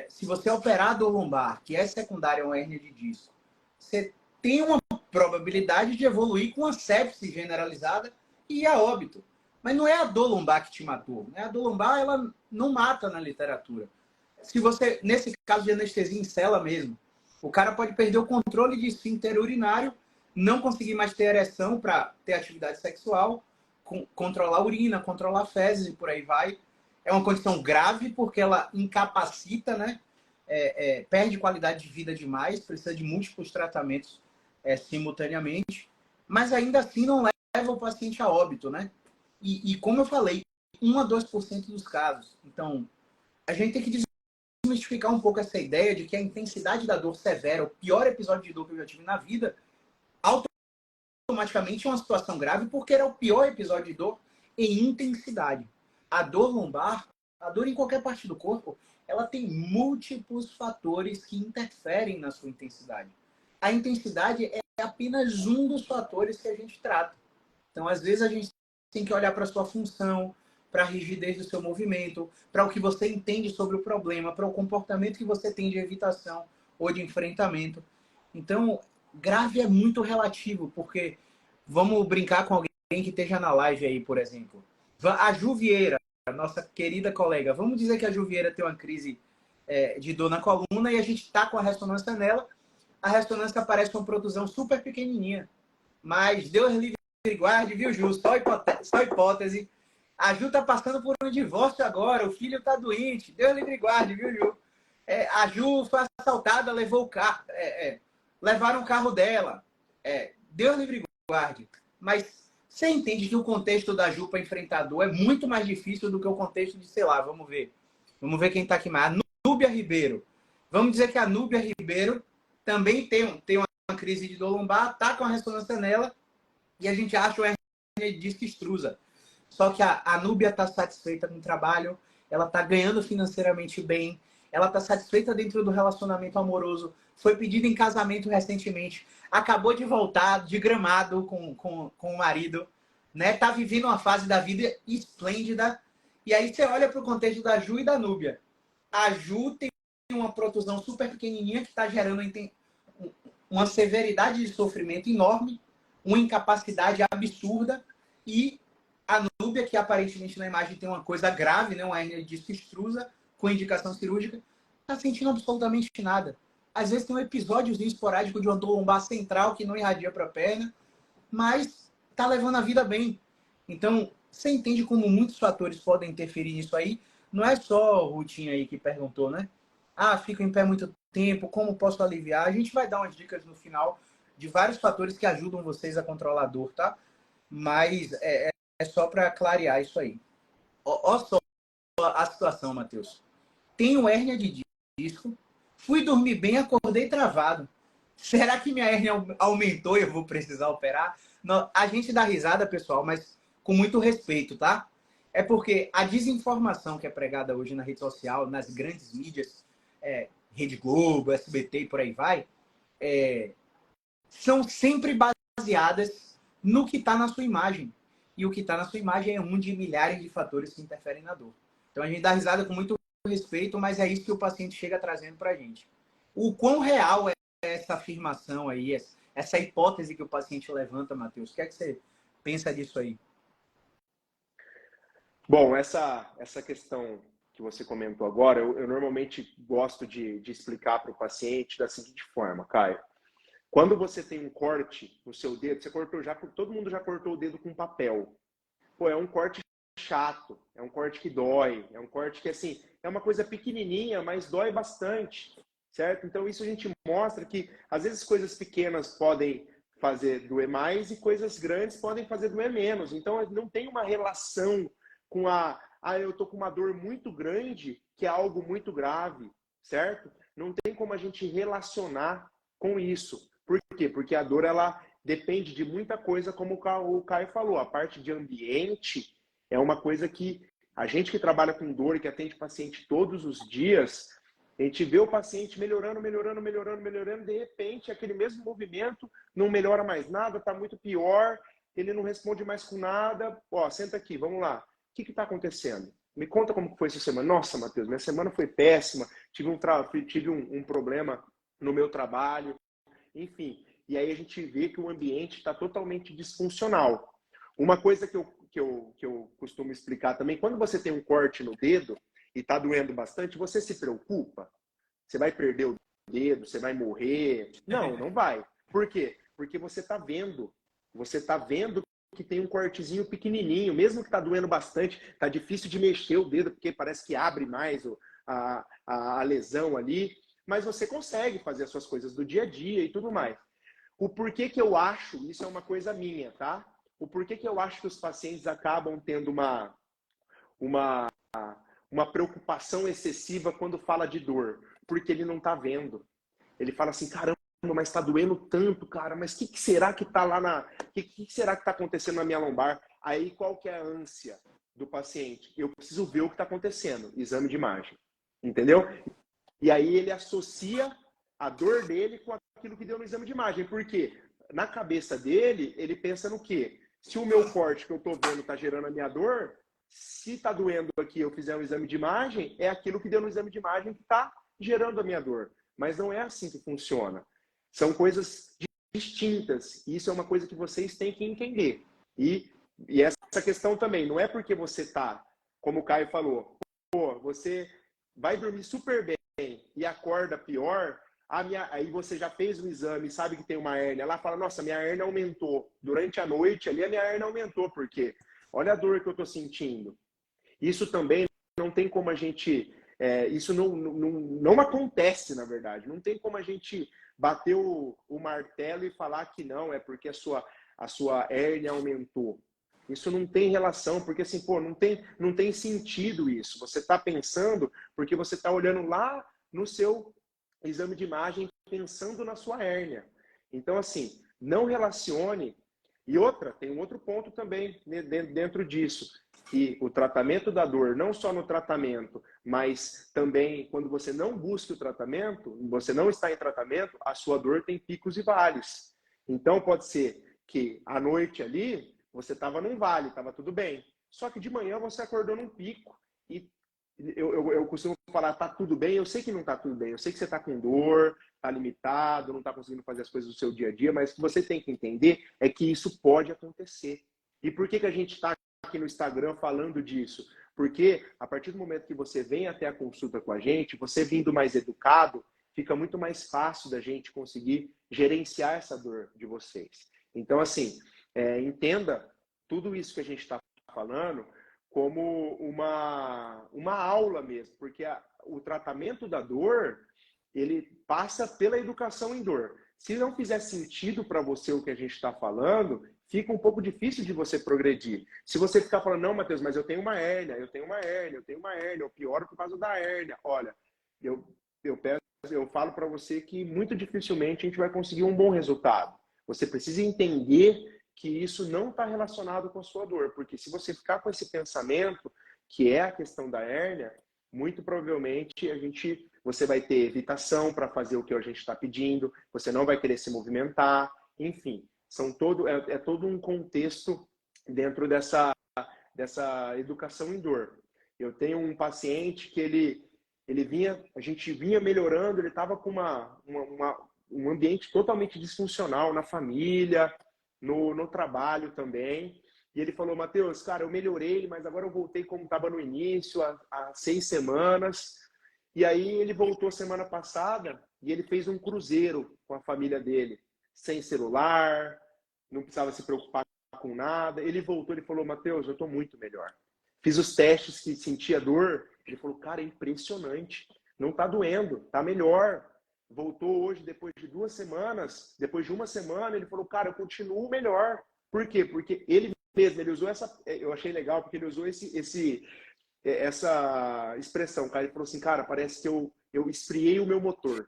se você operar a dor lombar, que é secundária a uma hérnia de disco, você tem uma probabilidade de evoluir com a sepse generalizada e a óbito. Mas não é a dor lombar que te matou, né? A dor lombar, ela não mata na literatura. Se você, nesse caso de anestesia em cela mesmo, o cara pode perder o controle de esfíncter urinário, não conseguir mais ter ereção para ter atividade sexual, controlar a urina, controlar a fezes e por aí vai. É uma condição grave porque ela incapacita, né? Perde qualidade de vida demais, precisa de múltiplos tratamentos simultaneamente, mas ainda assim não leva o paciente a óbito, né? E como eu falei, 1 a 2% dos casos. Então, a gente tem que desmistificar um pouco essa ideia de que a intensidade da dor severa, o pior episódio de dor que eu já tive na vida, automaticamente é uma situação grave porque era o pior episódio de dor em intensidade. A dor lombar, a dor em qualquer parte do corpo, ela tem múltiplos fatores que interferem na sua intensidade. A intensidade é apenas um dos fatores que a gente trata. Então, às vezes, a gente tem que olhar para a sua função, para a rigidez do seu movimento, para o que você entende sobre o problema, para o comportamento que você tem de evitação ou de enfrentamento. Então, grave é muito relativo, porque vamos brincar com alguém que esteja na live aí, por exemplo. A Ju Vieira, nossa querida colega, vamos dizer que a Ju Vieira tem uma crise de dor na coluna e a gente está com a ressonância nela, a ressonância parece uma protusão super pequenininha. Mas Deus livre e guarde, viu, Ju? Só hipótese. A Ju tá passando por um divórcio agora, o filho tá doente. Deus livre e guarde, viu, Ju? A Ju foi assaltada, levou o carro, levaram o carro dela. Deus livre e guarde. Mas você entende que o contexto da Ju para enfrentar a dor é muito mais difícil do que o contexto de, sei lá, vamos ver. Vamos ver quem tá aqui mais. A Núbia Ribeiro. Vamos dizer que a Núbia Ribeiro também tem uma crise de dor lombar, tá com a ressonância nela, e a gente acha o hérnia de disco extrusa. Só que a Núbia está satisfeita com o trabalho, ela está ganhando financeiramente bem, ela está satisfeita dentro do relacionamento amoroso, foi pedida em casamento recentemente, acabou de voltar de Gramado com o marido, né? Tá vivendo uma fase da vida esplêndida. E aí você olha para o contexto da Ju e da Núbia. A Ju tem uma protusão super pequenininha que está gerando uma severidade de sofrimento enorme, uma incapacidade absurda, e a Núbia, que aparentemente na imagem tem uma coisa grave, né, uma hérnia de disco extrusa, com indicação cirúrgica, está sentindo absolutamente nada. Às vezes tem um episódiozinho esporádico de uma dor lombar central que não irradia para a perna, mas está levando a vida bem. Então, você entende como muitos fatores podem interferir nisso aí? Não é só o Rutinha aí que perguntou, né? Fico em pé muito tempo, como posso aliviar? A gente vai dar umas dicas no final de vários fatores que ajudam vocês a controlar a dor, tá? Mas é só para clarear isso aí. Ó só a situação, Matheus. Tenho hérnia de disco, fui dormir bem, acordei travado. Será que minha hérnia aumentou e eu vou precisar operar? Não, a gente dá risada, pessoal, mas com muito respeito, tá? É porque a desinformação que é pregada hoje na rede social, nas grandes mídias, Rede Globo, SBT e por aí vai, são sempre baseadas no que está na sua imagem. E o que está na sua imagem é um de milhares de fatores que interferem na dor. Então a gente dá risada com muito respeito, mas é isso que o paciente chega trazendo para a gente. O quão real é essa afirmação aí, essa hipótese que o paciente levanta, Matheus? O que é que você pensa disso aí? Bom, essa questão que você comentou agora, eu normalmente gosto de explicar para o paciente da seguinte forma, Caio. Quando você tem um corte no seu dedo, você cortou todo mundo já cortou o dedo com papel. Pô, é um corte chato, é um corte que dói, é um corte que, assim, é uma coisa pequenininha, mas dói bastante, certo? Então, isso a gente mostra que, às vezes, coisas pequenas podem fazer doer mais e coisas grandes podem fazer doer menos. Então, não tem uma relação com eu tô com uma dor muito grande, que é algo muito grave, certo? Não tem como a gente relacionar com isso. Por quê? Porque a dor, ela depende de muita coisa, como o Caio falou. A parte de ambiente é uma coisa que a gente que trabalha com dor e que atende paciente todos os dias, a gente vê o paciente melhorando, de repente aquele mesmo movimento não melhora mais nada, está muito pior, ele não responde mais com nada. Ó, senta aqui, vamos lá. O que está acontecendo? Me conta como foi essa semana. Nossa, Matheus, minha semana foi péssima, tive um problema no meu trabalho. Enfim, e aí a gente vê que o ambiente está totalmente disfuncional. Uma coisa que eu costumo explicar também, quando você tem um corte no dedo e está doendo bastante, você se preocupa? Você vai perder o dedo? Você vai morrer? Não, não vai. Por quê? Porque você está vendo. Você está vendo que tem um cortezinho pequenininho, mesmo que está doendo bastante, está difícil de mexer o dedo, porque parece que abre mais a lesão ali, mas você consegue fazer as suas coisas do dia a dia e tudo mais. O porquê que eu acho, isso é uma coisa minha, tá? O porquê que eu acho que os pacientes acabam tendo uma preocupação excessiva quando fala de dor? Porque ele não está vendo. Ele fala assim, caramba, mas está doendo tanto, cara, mas o que será que está lá na... O que será que está acontecendo na minha lombar? Aí qual que é a ânsia do paciente? Eu preciso ver o que está acontecendo, exame de imagem. Entendeu? E aí ele associa a dor dele com aquilo que deu no exame de imagem. Por quê? Na cabeça dele, ele pensa no quê? Se o meu corte que eu estou vendo está gerando a minha dor, se está doendo aqui eu fizer um exame de imagem, é aquilo que deu no exame de imagem que está gerando a minha dor. Mas não é assim que funciona. São coisas distintas. E isso é uma coisa que vocês têm que entender. E essa questão também, não é porque você está, como o Caio falou, pô, você vai dormir super bem e acorda pior, aí você já fez o exame, sabe que tem uma hérnia, ela fala, nossa, minha hérnia aumentou. Durante a noite ali a minha hérnia aumentou, porque olha a dor que eu estou sentindo. Isso também não tem como a gente... isso não acontece, na verdade. Não tem como a gente bater o martelo e falar que não, é porque a sua hérnia aumentou. Isso não tem relação, porque assim, pô, não tem sentido isso. Você está pensando porque você está olhando lá no seu exame de imagem, pensando na sua hérnia. Então, assim, não relacione. E tem um outro ponto também dentro disso, que o tratamento da dor, não só no tratamento, mas também quando você não busca o tratamento, você não está em tratamento, a sua dor tem picos e vales. Então, pode ser que à noite ali, você estava num vale, estava tudo bem. Só que de manhã você acordou num pico. E eu costumo falar, tá tudo bem? Eu sei que não tá tudo bem. Eu sei que você tá com dor, tá limitado, não tá conseguindo fazer as coisas do seu dia a dia, mas o que você tem que entender é que isso pode acontecer. E por que a gente está aqui no Instagram falando disso? Porque a partir do momento que você vem até a consulta com a gente, você vindo mais educado, fica muito mais fácil da gente conseguir gerenciar essa dor de vocês. Então, assim, entenda tudo isso que a gente está falando como uma aula mesmo, porque o tratamento da dor, ele passa pela educação em dor. Se não fizer sentido para você o que a gente está falando, fica um pouco difícil de você progredir. Se você ficar falando, não, Matheus, mas eu tenho uma hérnia, eu pioro por causa da hérnia. Olha, eu falo para você que muito dificilmente a gente vai conseguir um bom resultado. Você precisa entender que isso não está relacionado com a sua dor, porque se você ficar com esse pensamento, que é a questão da hérnia, muito provavelmente você vai ter evitação para fazer o que a gente está pedindo, você não vai querer se movimentar, enfim, é todo um contexto dentro dessa educação em dor. Eu tenho um paciente que a gente vinha melhorando, ele estava com um ambiente totalmente disfuncional na família, no trabalho também. E ele falou, Matheus, cara, eu melhorei, mas agora eu voltei como estava no início, há 6 semanas. E aí ele voltou semana passada e ele fez um cruzeiro com a família dele, sem celular, não precisava se preocupar com nada. Ele voltou, ele falou, Matheus, eu estou muito melhor. Fiz os testes que sentia dor. Ele falou, cara, é impressionante. Não está doendo, está melhor. Voltou hoje, depois de 2 semanas, depois de 1 semana, ele falou, cara, eu continuo melhor. Por quê? Porque ele mesmo, ele usou eu achei legal, porque ele usou essa expressão, cara. Ele falou assim, cara, parece que eu esfriei o meu motor.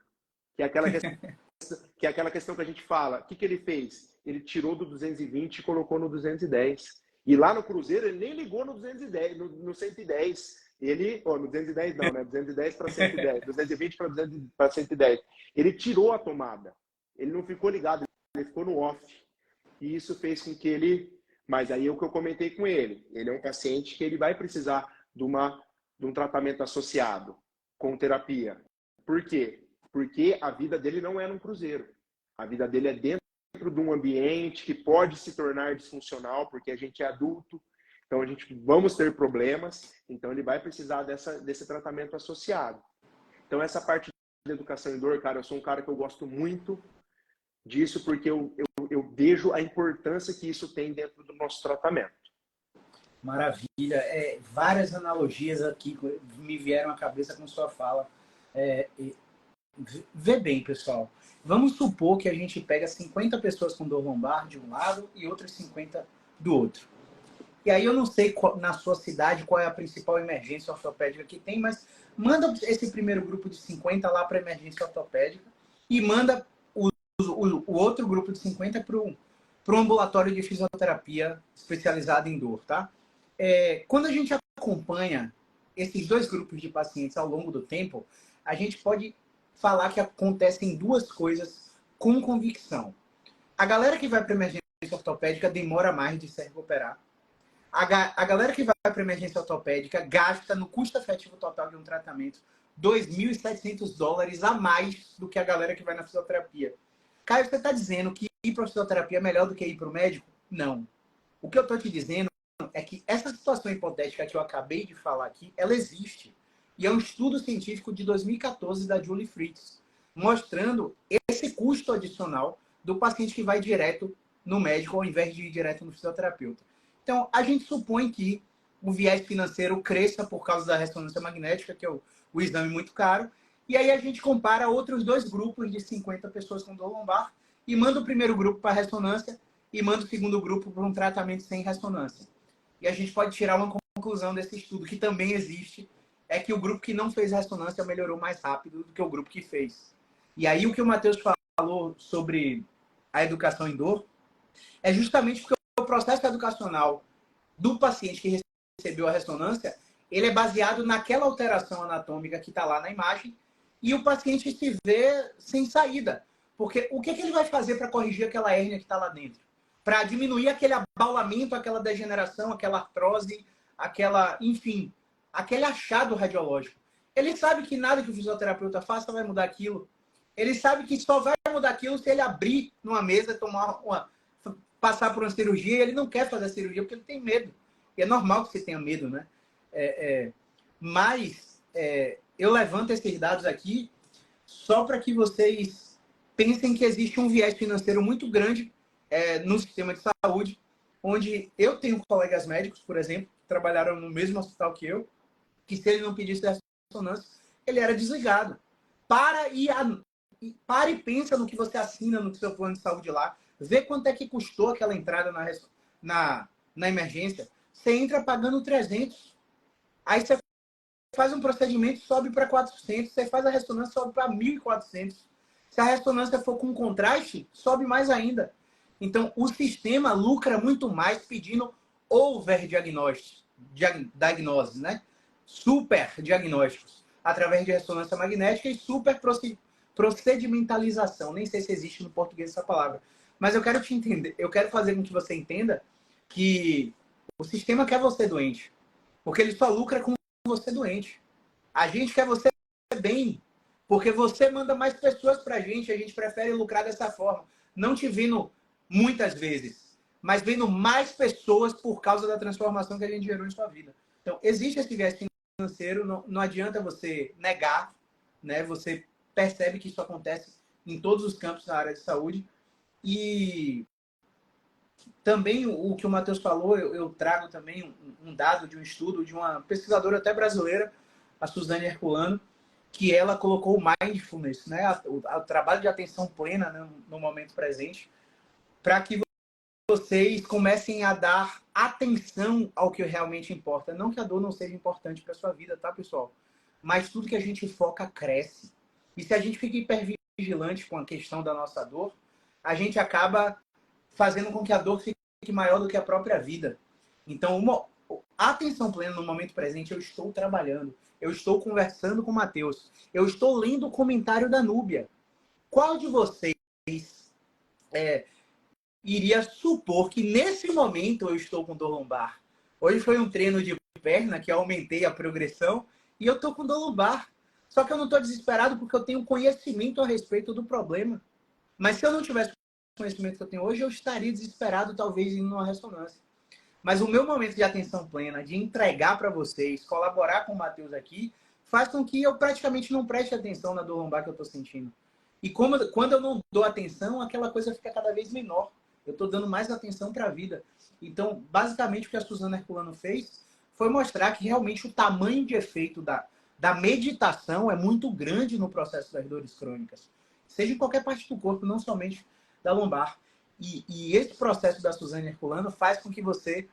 Que é aquela questão que a gente fala. O que ele fez? Ele tirou do 220 e colocou no 210. E lá no cruzeiro, ele nem ligou no 210, no 110. No 210 não, né? 210 para 110, 220 para 110. Ele tirou a tomada. Ele não ficou ligado, ele ficou no off. E isso fez com que ele... Mas aí é o que eu comentei com ele. Ele é um paciente que ele vai precisar de um tratamento associado com terapia. Por quê? Porque a vida dele não é num cruzeiro. A vida dele é dentro dentro de um ambiente que pode se tornar disfuncional, porque a gente é adulto, então vamos ter problemas, então ele vai precisar desse tratamento associado. Então essa parte da educação em dor, cara, eu sou um cara que eu gosto muito disso, porque eu vejo a importância que isso tem dentro do nosso tratamento. Maravilha. Várias analogias aqui me vieram à cabeça com sua fala. Vê bem, pessoal. Vamos supor que a gente pega 50 pessoas com dor lombar de um lado e outras 50 do outro. E aí eu não sei na sua cidade qual é a principal emergência ortopédica que tem, mas manda esse primeiro grupo de 50 lá para a emergência ortopédica e manda o outro grupo de 50 para um ambulatório de fisioterapia especializado em dor, tá? Quando a gente acompanha esses dois grupos de pacientes ao longo do tempo, a gente pode falar que acontecem duas coisas com convicção. A galera que vai para a emergência ortopédica demora mais de se recuperar. A galera que vai para a emergência ortopédica gasta no custo efetivo total de um tratamento $2.700 a mais do que a galera que vai na fisioterapia. Caio, você está dizendo que ir para a fisioterapia é melhor do que ir para o médico? Não. O que eu estou te dizendo é que essa situação hipotética que eu acabei de falar aqui, ela existe. E é um estudo científico de 2014 da Julie Fritz, mostrando esse custo adicional do paciente que vai direto no médico ao invés de ir direto no fisioterapeuta. Então, a gente supõe que o viés financeiro cresça por causa da ressonância magnética, que é o exame muito caro, e aí a gente compara outros dois grupos de 50 pessoas com dor lombar e manda o primeiro grupo para a ressonância e manda o segundo grupo para um tratamento sem ressonância. E a gente pode tirar uma conclusão desse estudo, que também existe, é que o grupo que não fez ressonância melhorou mais rápido do que o grupo que fez. E aí o que o Matheus falou sobre a educação em dor é justamente porque o processo educacional do paciente que recebeu a ressonância, ele é baseado naquela alteração anatômica que está lá na imagem e o paciente se vê sem saída. Porque o que ele vai fazer para corrigir aquela hérnia que está lá dentro? Para diminuir aquele abaulamento, aquela degeneração, aquela artrose, enfim, aquele achado radiológico. Ele sabe que nada que o fisioterapeuta faça vai mudar aquilo. Ele sabe que só vai mudar aquilo se ele abrir numa mesa, passar por uma cirurgia, e ele não quer fazer a cirurgia porque ele tem medo. E é normal que você tenha medo, né? Mas eu levanto esses dados aqui só para que vocês pensem que existe um viés financeiro muito grande no sistema de saúde, onde eu tenho colegas médicos, por exemplo, que trabalharam no mesmo hospital que eu, que se ele não pedisse ressonância, ele era desligado. Para e pensa no que você assina no seu plano de saúde lá, vê quanto é que custou aquela entrada na emergência. Você entra pagando 300. Aí você faz um procedimento, sobe para 400. Você faz a ressonância, sobe para 1.400. Se a ressonância for com contraste, sobe mais ainda. Então, o sistema lucra muito mais pedindo overdiagnósticos, diagnoses, né? Super diagnósticos, através de ressonância magnética e super procedimentalização. Nem sei se existe no português essa palavra. Mas eu quero fazer com que você entenda que o sistema quer você doente. Porque ele só lucra com você doente. A gente quer você bem. Porque você manda mais pessoas pra gente. A gente prefere lucrar dessa forma. Não te vendo muitas vezes, mas vendo mais pessoas por causa da transformação que a gente gerou em sua vida. Então, existe esse viés financeiro. Não adianta você negar, né? Você percebe que isso acontece em todos os campos da área de saúde. E também o que o Matheus falou, eu trago também um dado de um estudo de uma pesquisadora até brasileira, a Suzane Herculano, que ela colocou o mindfulness, né, o trabalho de atenção plena, né, no momento presente, para que vocês comecem a dar atenção ao que realmente importa. Não que a dor não seja importante para a sua vida, tá, pessoal? Mas tudo que a gente foca cresce. E se a gente fica hipervigilante com a questão da nossa dor, a gente acaba fazendo com que a dor fique maior do que a própria vida. Então, a atenção plena no momento presente, eu estou trabalhando, eu estou conversando com o Matheus, eu estou lendo o comentário da Núbia. Qual de vocês iria supor que nesse momento eu estou com dor lombar? Hoje foi um treino de perna que eu aumentei a progressão e eu estou com dor lombar. Só que eu não estou desesperado porque eu tenho conhecimento a respeito do problema. Mas se eu não tivesse conhecimento que eu tenho hoje, eu estaria desesperado, talvez, indo numa ressonância. Mas o meu momento de atenção plena, de entregar para vocês, colaborar com o Matheus aqui, faz com que eu praticamente não preste atenção na dor lombar que eu estou sentindo. E quando eu não dou atenção, aquela coisa fica cada vez menor. Eu estou dando mais atenção para a vida. Então, basicamente, o que a Suzana Herculano fez foi mostrar que realmente o tamanho de efeito da meditação é muito grande no processo das dores crônicas. Seja em qualquer parte do corpo, não somente da lombar. E esse processo da Suzana Herculano faz com que você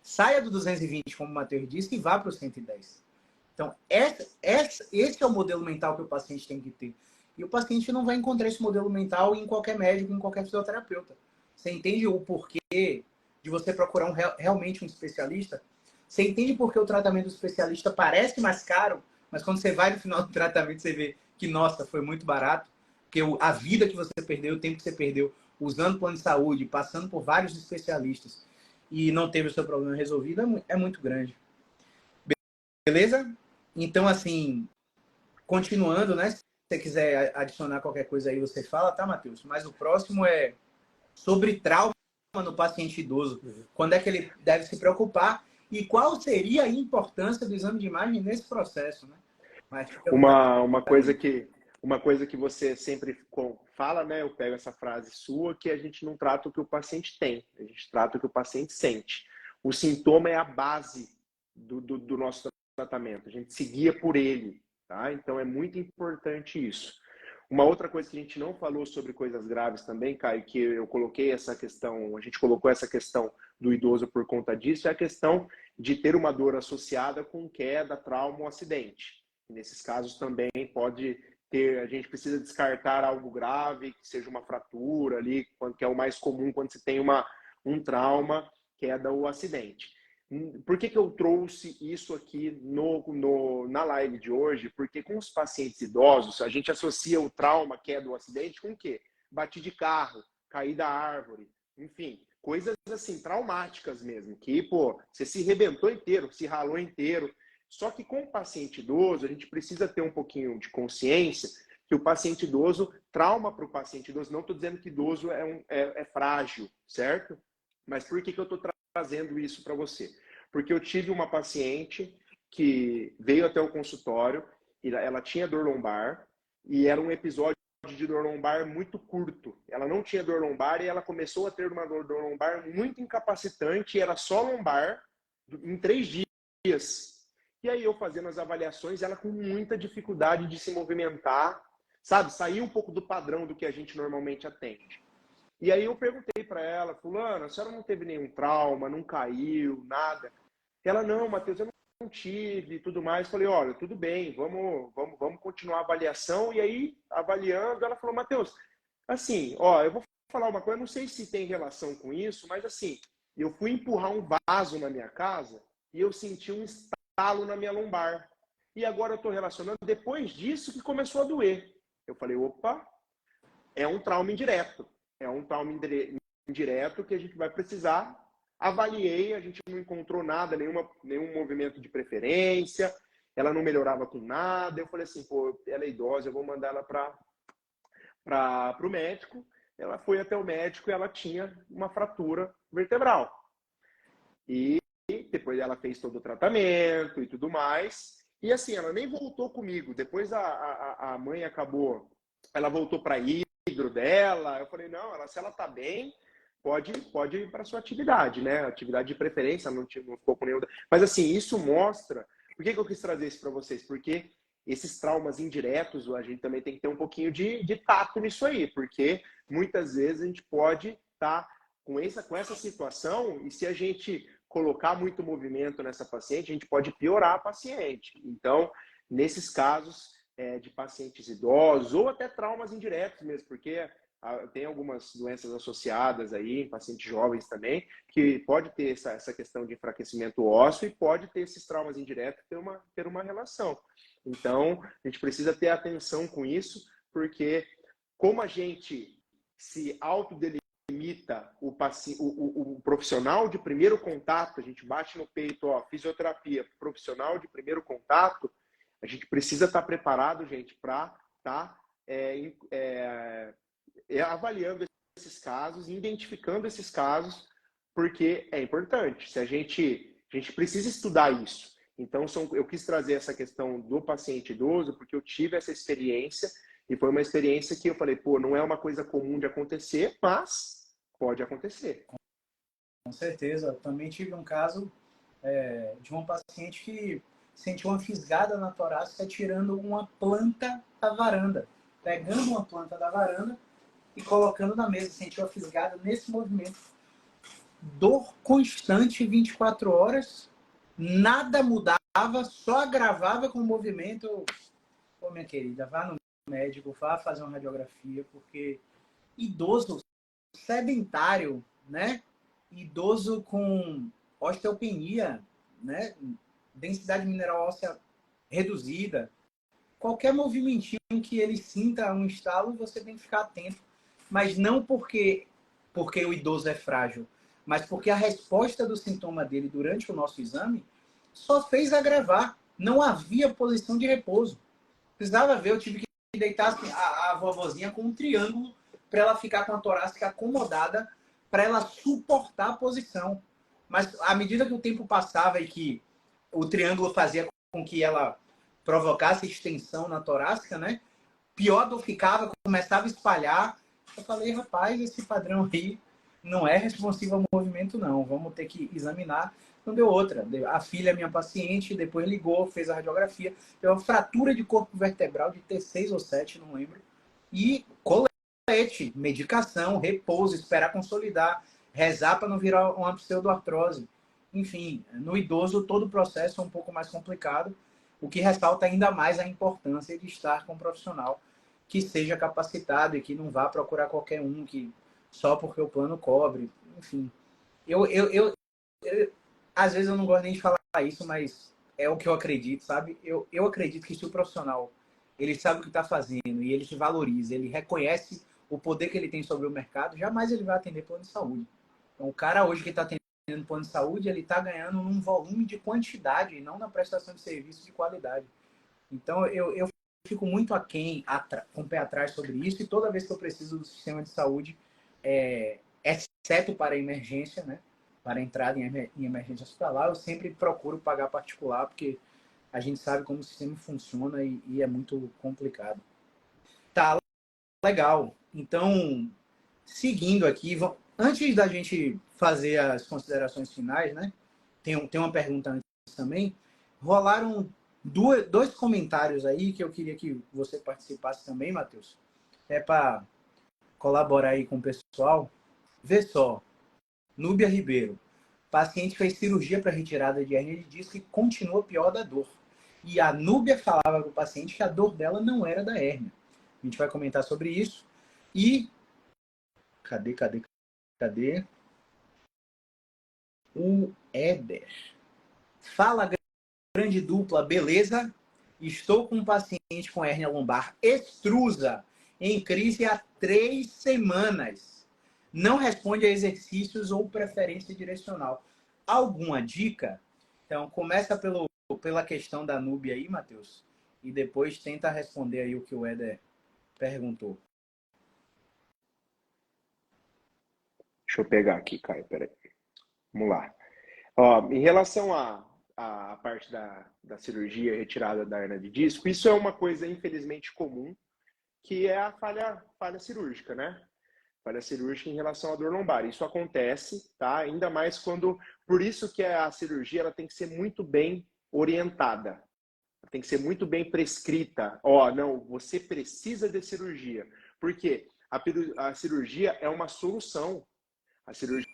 saia do 220, como o Matheus disse, e vá para o 110. Então, esse é o modelo mental que o paciente tem que ter. E o paciente não vai encontrar esse modelo mental em qualquer médico, em qualquer fisioterapeuta. Você entende o porquê de você procurar realmente um especialista? Você entende por que o tratamento do especialista parece mais caro, mas quando você vai no final do tratamento, você vê que, nossa, foi muito barato. Porque a vida que você perdeu, o tempo que você perdeu, usando plano de saúde, passando por vários especialistas e não teve o seu problema resolvido, é muito grande. Beleza? Então, assim, continuando, né? Se você quiser adicionar qualquer coisa aí, você fala, tá, Matheus? Mas o próximo é sobre trauma no paciente idoso. Quando é que ele deve se preocupar e qual seria a importância do exame de imagem nesse processo, né? Mas, uma coisa que você sempre fala, né? Eu pego essa frase sua, que a gente não trata o que o paciente tem, a gente trata o que o paciente sente. O sintoma é a base do nosso tratamento, a gente se guia por ele, tá? Então é muito importante isso. Uma outra coisa que a gente não falou sobre coisas graves também, Caio, que eu coloquei essa questão, a gente colocou essa questão do idoso por conta disso, é a questão de ter uma dor associada com queda, trauma ou acidente. Nesses casos também pode ter, a gente precisa descartar algo grave, que seja uma fratura ali, que é o mais comum quando se tem um trauma, queda ou acidente. Por que eu trouxe isso aqui na live de hoje? Porque com os pacientes idosos, a gente associa o trauma, queda ou acidente com o quê? Bati de carro, caí da árvore, enfim, coisas assim, traumáticas mesmo, que, pô, você se rebentou inteiro, se ralou inteiro. Só que com o paciente idoso, a gente precisa ter um pouquinho de consciência que o paciente idoso, trauma para o paciente idoso, não estou dizendo que idoso é frágil, certo? Mas por que eu estou trazendo isso para você? Porque eu tive uma paciente que veio até o consultório, e ela tinha dor lombar, e era um episódio de dor lombar muito curto. Ela não tinha dor lombar e ela começou a ter uma dor lombar muito incapacitante, e era só lombar em 3 dias. E aí eu fazendo as avaliações, ela com muita dificuldade de se movimentar, sabe? Sair um pouco do padrão do que a gente normalmente atende. E aí eu perguntei para ela, fulana, a senhora não teve nenhum trauma, não caiu, nada? Ela, não, Matheus, eu não tive, tudo mais. Falei, olha, tudo bem, vamos continuar a avaliação. E aí, avaliando, ela falou, Matheus, assim, ó, eu vou falar uma coisa, eu não sei se tem relação com isso, mas assim, eu fui empurrar um vaso na minha casa e eu senti um estalo na minha lombar. E agora eu estou relacionando, depois disso que começou a doer. Eu falei, opa, é um trauma indireto. É um trauma indireto que a gente vai precisar. Avaliei, a gente não encontrou nada, nenhum movimento de preferência, ela não melhorava com nada. Eu falei assim, pô, ela é idosa, eu vou mandar ela para o médico. Ela foi até o médico e ela tinha uma fratura vertebral. E depois ela fez todo o tratamento e tudo mais. E assim, ela nem voltou comigo. Depois a mãe acabou, ela voltou para hidro dela. Eu falei, não, se ela tá bem, pode ir para sua atividade, né? Atividade de preferência, não ficou com nenhum. Mas assim, isso mostra. Por que eu quis trazer isso para vocês? Porque esses traumas indiretos, a gente também tem que ter um pouquinho de tato nisso aí, porque muitas vezes a gente pode estar com essa situação, e se a gente colocar muito movimento nessa paciente, a gente pode piorar a paciente. Então, nesses casos de pacientes idosos, ou até traumas indiretos mesmo, porque tem algumas doenças associadas aí, em pacientes jovens também, que pode ter essa questão de enfraquecimento ósseo e pode ter esses traumas indiretos, ter uma relação. Então, a gente precisa ter atenção com isso, porque como a gente se autodelimita o profissional de primeiro contato, a gente bate no peito, ó, fisioterapia, profissional de primeiro contato, a gente precisa estar preparado, gente, para estar avaliando esses casos, identificando esses casos, porque é importante. Se a gente precisa estudar isso. Então, eu quis trazer essa questão do paciente idoso, porque eu tive essa experiência, e foi uma experiência que eu falei, pô, não é uma coisa comum de acontecer, mas pode acontecer. Com certeza. Eu também tive um caso de uma paciente que sentiu uma fisgada na torácica tirando uma planta da varanda. Pegando uma planta da varanda e colocando na mesa. Sentiu a fisgada nesse movimento. Dor constante 24 horas. Nada mudava, só agravava com o movimento. Pô, minha querida, vá no médico, vá fazer uma radiografia, porque idoso sedentário, né? Idoso com osteopenia, né? Densidade mineral óssea reduzida. Qualquer movimentinho que ele sinta um estalo, você tem que ficar atento. Mas não porque o idoso é frágil, mas porque a resposta do sintoma dele durante o nosso exame só fez agravar. Não havia posição de repouso. Precisava ver, eu tive que deitar assim, a vovozinha com um triângulo para ela ficar com a torácica acomodada, para ela suportar a posição. Mas à medida que o tempo passava e que o triângulo fazia com que ela provocasse extensão na torácica, né? Pior a dor ficava, começava a espalhar. Eu falei, rapaz, esse padrão aí não é responsivo ao movimento, não. Vamos ter que examinar. Não deu outra. A filha é minha paciente, depois ligou, fez a radiografia. Teve uma fratura de corpo vertebral de T6 ou 7, não lembro. E colete, medicação, repouso, esperar consolidar, rezar para não virar uma pseudoartrose. Enfim, no idoso todo o processo é um pouco mais complicado, o que ressalta ainda mais a importância de estar com um profissional que seja capacitado e que não vá procurar qualquer um que só porque o plano cobre. Enfim, às vezes eu não gosto nem de falar isso, mas é o que eu acredito, sabe? Eu acredito que se o profissional ele sabe o que está fazendo e ele te valoriza, ele reconhece o poder que ele tem sobre o mercado, jamais ele vai atender plano de saúde. Então, o cara hoje que está atendendo plano de saúde, ele está ganhando num volume de quantidade e não na prestação de serviço de qualidade. Então, eu fico muito aquém, com o pé atrás sobre isso, e toda vez que eu preciso do sistema de saúde, exceto para emergência, né? Para entrada em emergência hospitalar, eu sempre procuro pagar particular, porque a gente sabe como o sistema funciona e é muito complicado. Tá, legal. Então, seguindo aqui, antes da gente fazer as considerações finais, né? Tem uma pergunta antes também. Rolaram dois comentários aí que eu queria que você participasse também, Matheus. É para colaborar aí com o pessoal. Vê só, Núbia Ribeiro. Paciente fez cirurgia para retirada de hérnia de disco e continua pior da dor. E a Núbia falava para o paciente que a dor dela não era da hérnia. A gente vai comentar sobre isso. E cadê? O Éder. Fala, grande dupla, beleza? Estou com um paciente com hérnia lombar extrusa em crise há 3 semanas. Não responde a exercícios ou preferência direcional. Alguma dica? Então, começa pela questão da Núbia aí, Matheus, e depois tenta responder aí o que o Éder perguntou. Deixa eu pegar aqui, Caio, peraí. Vamos lá. Ó, em relação à parte da cirurgia retirada da hérnia de disco, isso é uma coisa infelizmente comum, que é a falha cirúrgica, né? Falha cirúrgica em relação à dor lombar. Isso acontece, tá? Ainda mais quando... Por isso que a cirurgia ela tem que ser muito bem orientada. Tem que ser muito bem prescrita. Ó, não, você precisa de cirurgia. Por quê? A cirurgia é uma solução. A cirurgia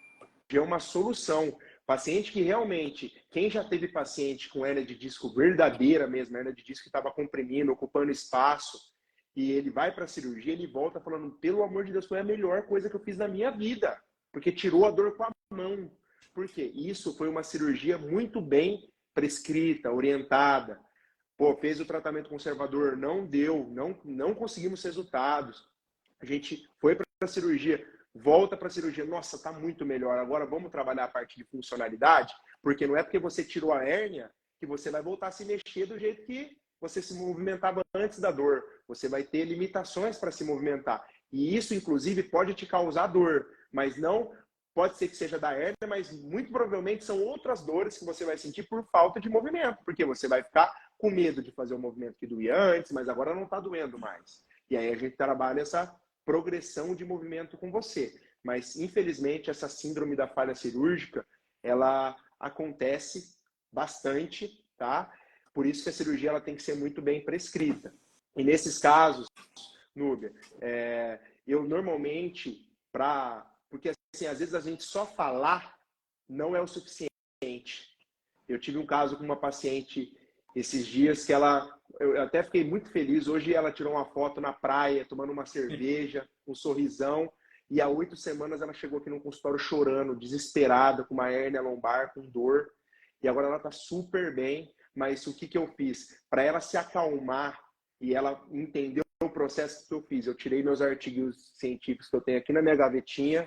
é uma solução. Paciente que realmente, quem já teve paciente com hérnia de disco verdadeira mesmo, hérnia de disco que estava comprimindo, ocupando espaço, e ele vai para a cirurgia, ele volta falando, pelo amor de Deus, foi a melhor coisa que eu fiz na minha vida, porque tirou a dor com a mão. Por quê? Isso foi uma cirurgia muito bem prescrita, orientada. Pô, fez o tratamento conservador, não deu, não conseguimos resultados. A gente foi para a cirurgia, volta para a cirurgia, nossa, tá muito melhor, agora vamos trabalhar a parte de funcionalidade, porque não é porque você tirou a hérnia que você vai voltar a se mexer do jeito que você se movimentava antes da dor. Você vai ter limitações para se movimentar. E isso, inclusive, pode te causar dor, mas não pode ser que seja da hérnia, mas muito provavelmente são outras dores que você vai sentir por falta de movimento, porque você vai ficar com medo de fazer o movimento que doía antes, mas agora não está doendo mais. E aí a gente trabalha essa progressão de movimento com você. Mas, infelizmente, essa síndrome da falha cirúrgica, ela acontece bastante, tá? Por isso que a cirurgia ela tem que ser muito bem prescrita. E nesses casos, Núbia, eu normalmente, porque assim, às vezes a gente só falar não é o suficiente. Eu tive um caso com uma paciente esses dias que eu até fiquei muito feliz. Hoje ela tirou uma foto na praia, tomando uma cerveja, um sorrisão. E há 8 semanas ela chegou aqui no consultório chorando, desesperada, com uma hérnia lombar, com dor. E agora ela está super bem. Mas o que eu fiz? Para ela se acalmar e ela entender o processo que eu fiz. Eu tirei meus artigos científicos que eu tenho aqui na minha gavetinha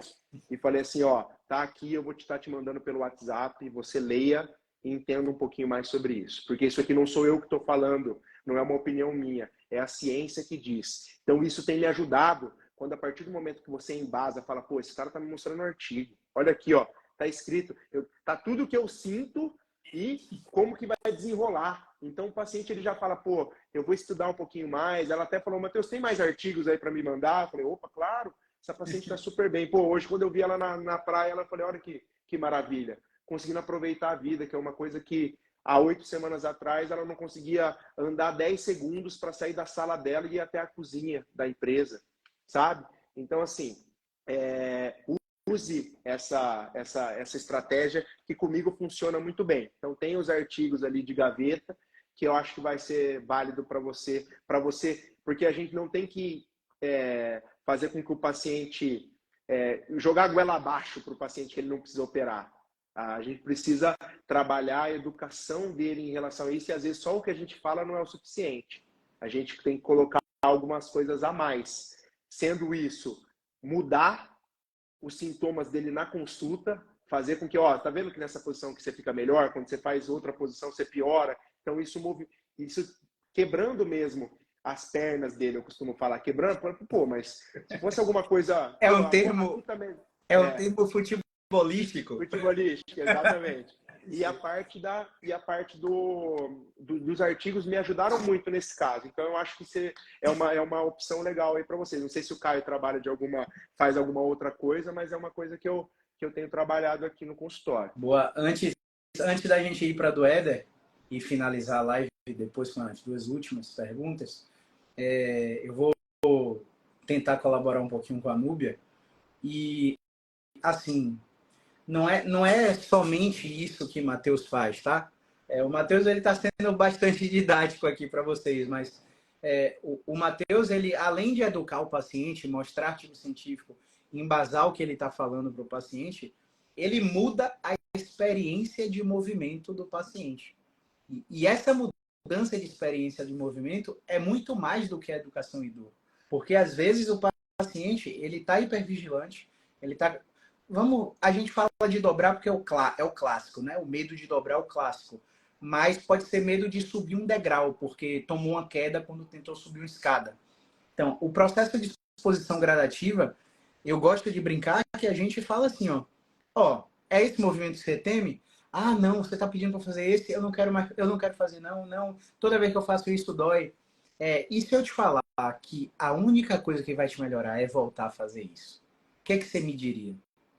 e falei assim, ó, tá aqui, eu vou estar te mandando pelo WhatsApp, você leia e entenda um pouquinho mais sobre isso. Porque isso aqui não sou eu que estou falando, não é uma opinião minha, é a ciência que diz. Então isso tem me ajudado quando a partir do momento que você embasa, fala, pô, esse cara tá me mostrando um artigo. Olha aqui, ó, tá escrito, tá tudo que eu sinto e como que vai desenrolar. Então o paciente ele já fala, pô, eu vou estudar um pouquinho mais. Ela até falou, Matheus, tem mais artigos aí para me mandar? Eu falei, opa, claro, essa paciente está super bem. Pô, hoje quando eu vi ela na praia, ela falou, olha que maravilha, conseguindo aproveitar a vida, que é uma coisa que há 8 semanas atrás ela não conseguia andar 10 segundos para sair da sala dela e ir até a cozinha da empresa, sabe? Então, assim, use essa estratégia que comigo funciona muito bem. Então, tem os artigos ali de gaveta que eu acho que vai ser válido para você, porque a gente não tem que fazer com que o paciente jogar a goela abaixo para o paciente que ele não precisa operar. A gente precisa trabalhar a educação dele em relação a isso e às vezes só o que a gente fala não é o suficiente. A gente tem que colocar algumas coisas a mais. Sendo isso, mudar os sintomas dele na consulta, fazer com que, ó, tá vendo que nessa posição que você fica melhor, quando você faz outra posição você piora. Então isso quebrando mesmo as pernas dele, eu costumo falar, quebrando, pô, mas se fosse alguma coisa... É um termo futebolístico. Futebolístico, exatamente. E a parte dos artigos me ajudaram muito nesse caso. Então, eu acho que é uma opção legal aí para vocês. Não sei se o Caio faz alguma outra coisa, mas é uma coisa que eu tenho trabalhado aqui no consultório. Boa. Antes da gente ir para a do Éder e finalizar a live depois com as 2 últimas perguntas, eu vou tentar colaborar um pouquinho com a Núbia. E, assim... Não é somente isso que Matheus faz, tá? O Matheus ele está sendo bastante didático aqui para vocês, mas o Matheus, ele, além de educar o paciente, mostrar artigo científico, embasar o que ele está falando para o paciente, ele muda a experiência de movimento do paciente. E essa mudança de experiência de movimento é muito mais do que a educação e dor. Porque, às vezes, o paciente ele está hipervigilante, ele está... a gente fala de dobrar porque é o clássico, né? O medo de dobrar é o clássico. Mas pode ser medo de subir um degrau, porque tomou uma queda quando tentou subir uma escada. Então, o processo de exposição gradativa, eu gosto de brincar que a gente fala assim, ó, é esse movimento que você teme? Ah, não, você está pedindo para fazer esse, eu não quero fazer, não. Toda vez que eu faço isso, dói. E se eu te falar que a única coisa que vai te melhorar é voltar a fazer isso? O que você me diria?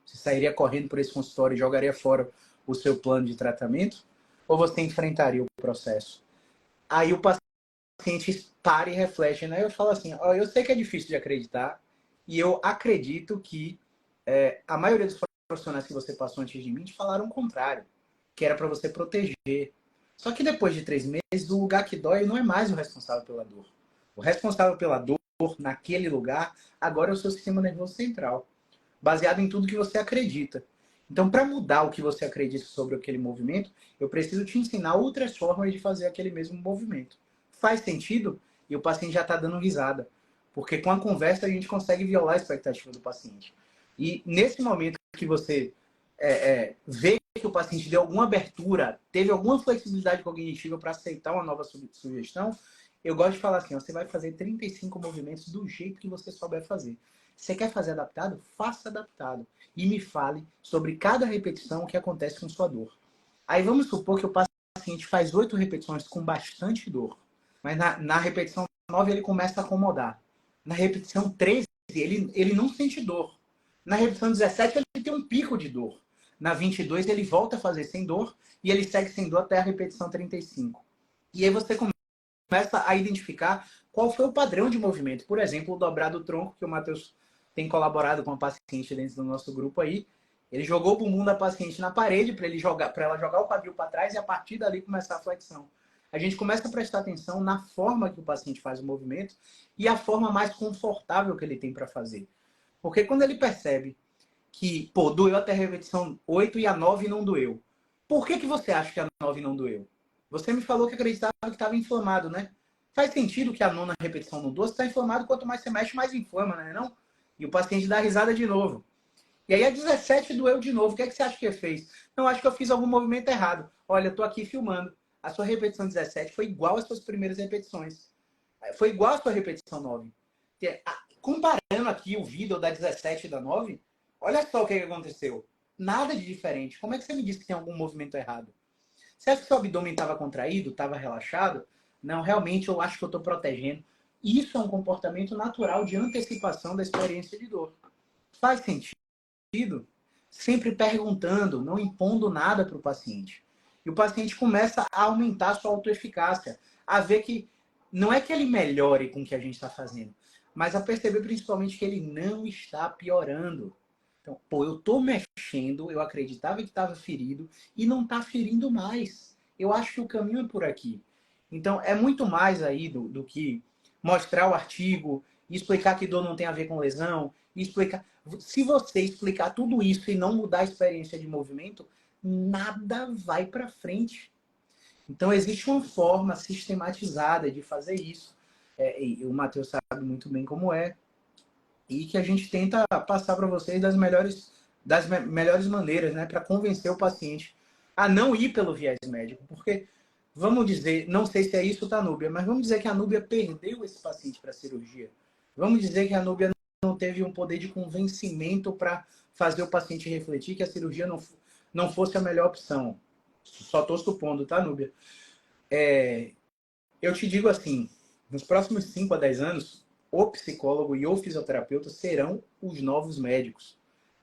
Você sairia correndo por esse consultório e jogaria fora o seu plano de tratamento? Ou você enfrentaria o processo? Aí o paciente para e reflete, né? Eu falo assim, eu sei que é difícil de acreditar e eu acredito que a maioria dos profissionais que você passou antes de mim te falaram o contrário, que era para você proteger. Só que depois de 3 meses, o lugar que dói não é mais o responsável pela dor. O responsável pela dor naquele lugar agora é o seu sistema nervoso central, baseado em tudo que você acredita. Então, para mudar o que você acredita sobre aquele movimento, eu preciso te ensinar outras formas de fazer aquele mesmo movimento. Faz sentido? E o paciente já está dando risada. Porque com a conversa a gente consegue violar a expectativa do paciente. E nesse momento que você vê que o paciente deu alguma abertura, teve alguma flexibilidade cognitiva para aceitar uma nova sugestão, Eu gosto de falar assim, ó, você vai fazer 35 movimentos do jeito que você souber fazer. Você quer fazer adaptado? Faça adaptado. E me fale sobre cada repetição o que acontece com sua dor. Aí vamos supor que o paciente faz 8 repetições com bastante dor. Mas na repetição 9 ele começa a acomodar. Na repetição 13 ele não sente dor. Na repetição 17 ele tem um pico de dor. Na 22 ele volta a fazer sem dor e ele segue sem dor até a repetição 35. E aí você começa a identificar qual foi o padrão de movimento. Por exemplo, o dobrar do tronco, que o Matheus tem colaborado com a paciente dentro do nosso grupo aí. Ele jogou o bumbum da paciente na parede para ela jogar o quadril para trás e a partir dali começar a flexão. A gente começa a prestar atenção na forma que o paciente faz o movimento e a forma mais confortável que ele tem para fazer. Porque quando ele percebe que, pô, doeu até a repetição 8 e a 9 não doeu. Por que você acha que a 9 não doeu? Você me falou que acreditava que estava inflamado, né? Faz sentido que a 9ª repetição não doa, se está inflamado, quanto mais você mexe, mais inflama, né? Não? E o paciente dá risada de novo. E aí a 17 doeu de novo. O que é que você acha que fez? Não, acho que eu fiz algum movimento errado. Olha, eu tô aqui filmando. A sua repetição 17 foi igual às suas primeiras repetições. Foi igual à sua repetição 9. Comparando aqui o vídeo da 17 e da 9, olha só o que aconteceu. Nada de diferente. Como é que você me disse que tem algum movimento errado? Você acha que seu abdômen estava contraído, estava relaxado? Não, realmente eu acho que eu estou protegendo. Isso é um comportamento natural de antecipação da experiência de dor. Faz sentido? Sempre perguntando, não impondo nada para o paciente. E o paciente começa a aumentar a sua autoeficácia, a ver que não é que ele melhore com o que a gente está fazendo, mas a perceber principalmente que ele não está piorando. Então, pô, eu tô mexendo, eu acreditava que estava ferido e não está ferindo mais. Eu acho que o caminho é por aqui. Então, é muito mais aí do que mostrar o artigo, explicar que dor não tem a ver com lesão, explicar. Se você explicar tudo isso e não mudar a experiência de movimento, nada vai para frente. Então, existe uma forma sistematizada de fazer isso. E o Matheus sabe muito bem como é. E que a gente tenta passar para vocês das melhores maneiras, né? Para convencer o paciente a não ir pelo viés médico. Porque, vamos dizer, não sei se é isso, tá, Núbia, mas vamos dizer que a Núbia perdeu esse paciente para a cirurgia. Vamos dizer que a Núbia não teve um poder de convencimento para fazer o paciente refletir que a cirurgia não fosse a melhor opção. Só estou supondo, tá, Núbia? Eu te digo assim, nos próximos 5 a 10 anos, o psicólogo e o fisioterapeuta serão os novos médicos.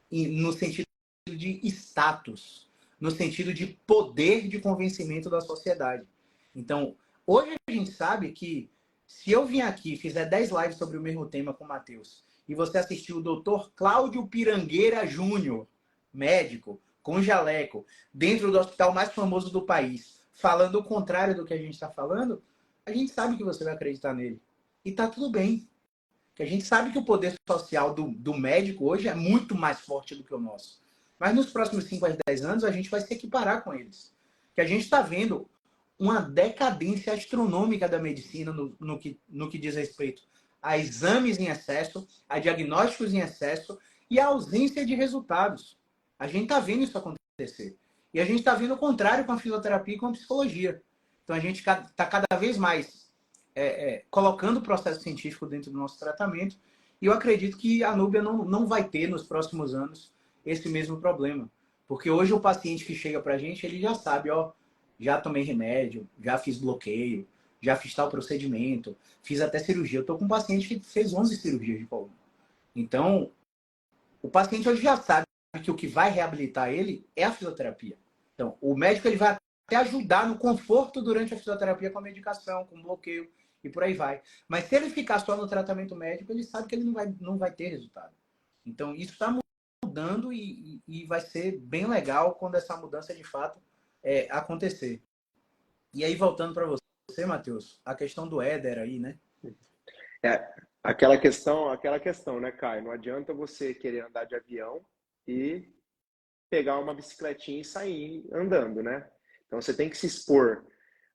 No sentido de status, no sentido de poder de convencimento da sociedade. Então, hoje a gente sabe que se eu vim aqui e fizer 10 lives sobre o mesmo tema com o Matheus, e você assistiu o Dr. Cláudio Pirangueira Júnior, médico, com jaleco, dentro do hospital mais famoso do país, falando o contrário do que a gente está falando, a gente sabe que você vai acreditar nele. E tá tudo bem. Porque a gente sabe que o poder social do médico hoje é muito mais forte do que o nosso. Mas nos próximos 5 a 10 anos a gente vai se equiparar com eles. Que a gente está vendo uma decadência astronômica da medicina no que diz respeito a exames em excesso, a diagnósticos em excesso e a ausência de resultados. A gente está vendo isso acontecer. E a gente está vendo o contrário com a fisioterapia e com a psicologia. Então a gente está cada vez mais colocando o processo científico dentro do nosso tratamento. E eu acredito que a Núbia não vai ter nos próximos anos esse mesmo problema. Porque hoje o paciente que chega para a gente, ele já sabe, ó, já tomei remédio, já fiz bloqueio, já fiz tal procedimento, fiz até cirurgia. Eu estou com um paciente que fez 11 cirurgias de coluna. Então, o paciente hoje já sabe que o que vai reabilitar ele é a fisioterapia. Então, o médico ele vai até ajudar no conforto durante a fisioterapia com a medicação, com bloqueio e por aí vai. Mas se ele ficar só no tratamento médico, ele sabe que ele não vai ter resultado. Então, isso está mudando e vai ser bem legal quando essa mudança de fato acontecer. E aí, voltando para você, Matheus, a questão do éder aí, né? Aquela questão, né, Caio? Não adianta você querer andar de avião e pegar uma bicicletinha e sair andando, né? Então você tem que se expor.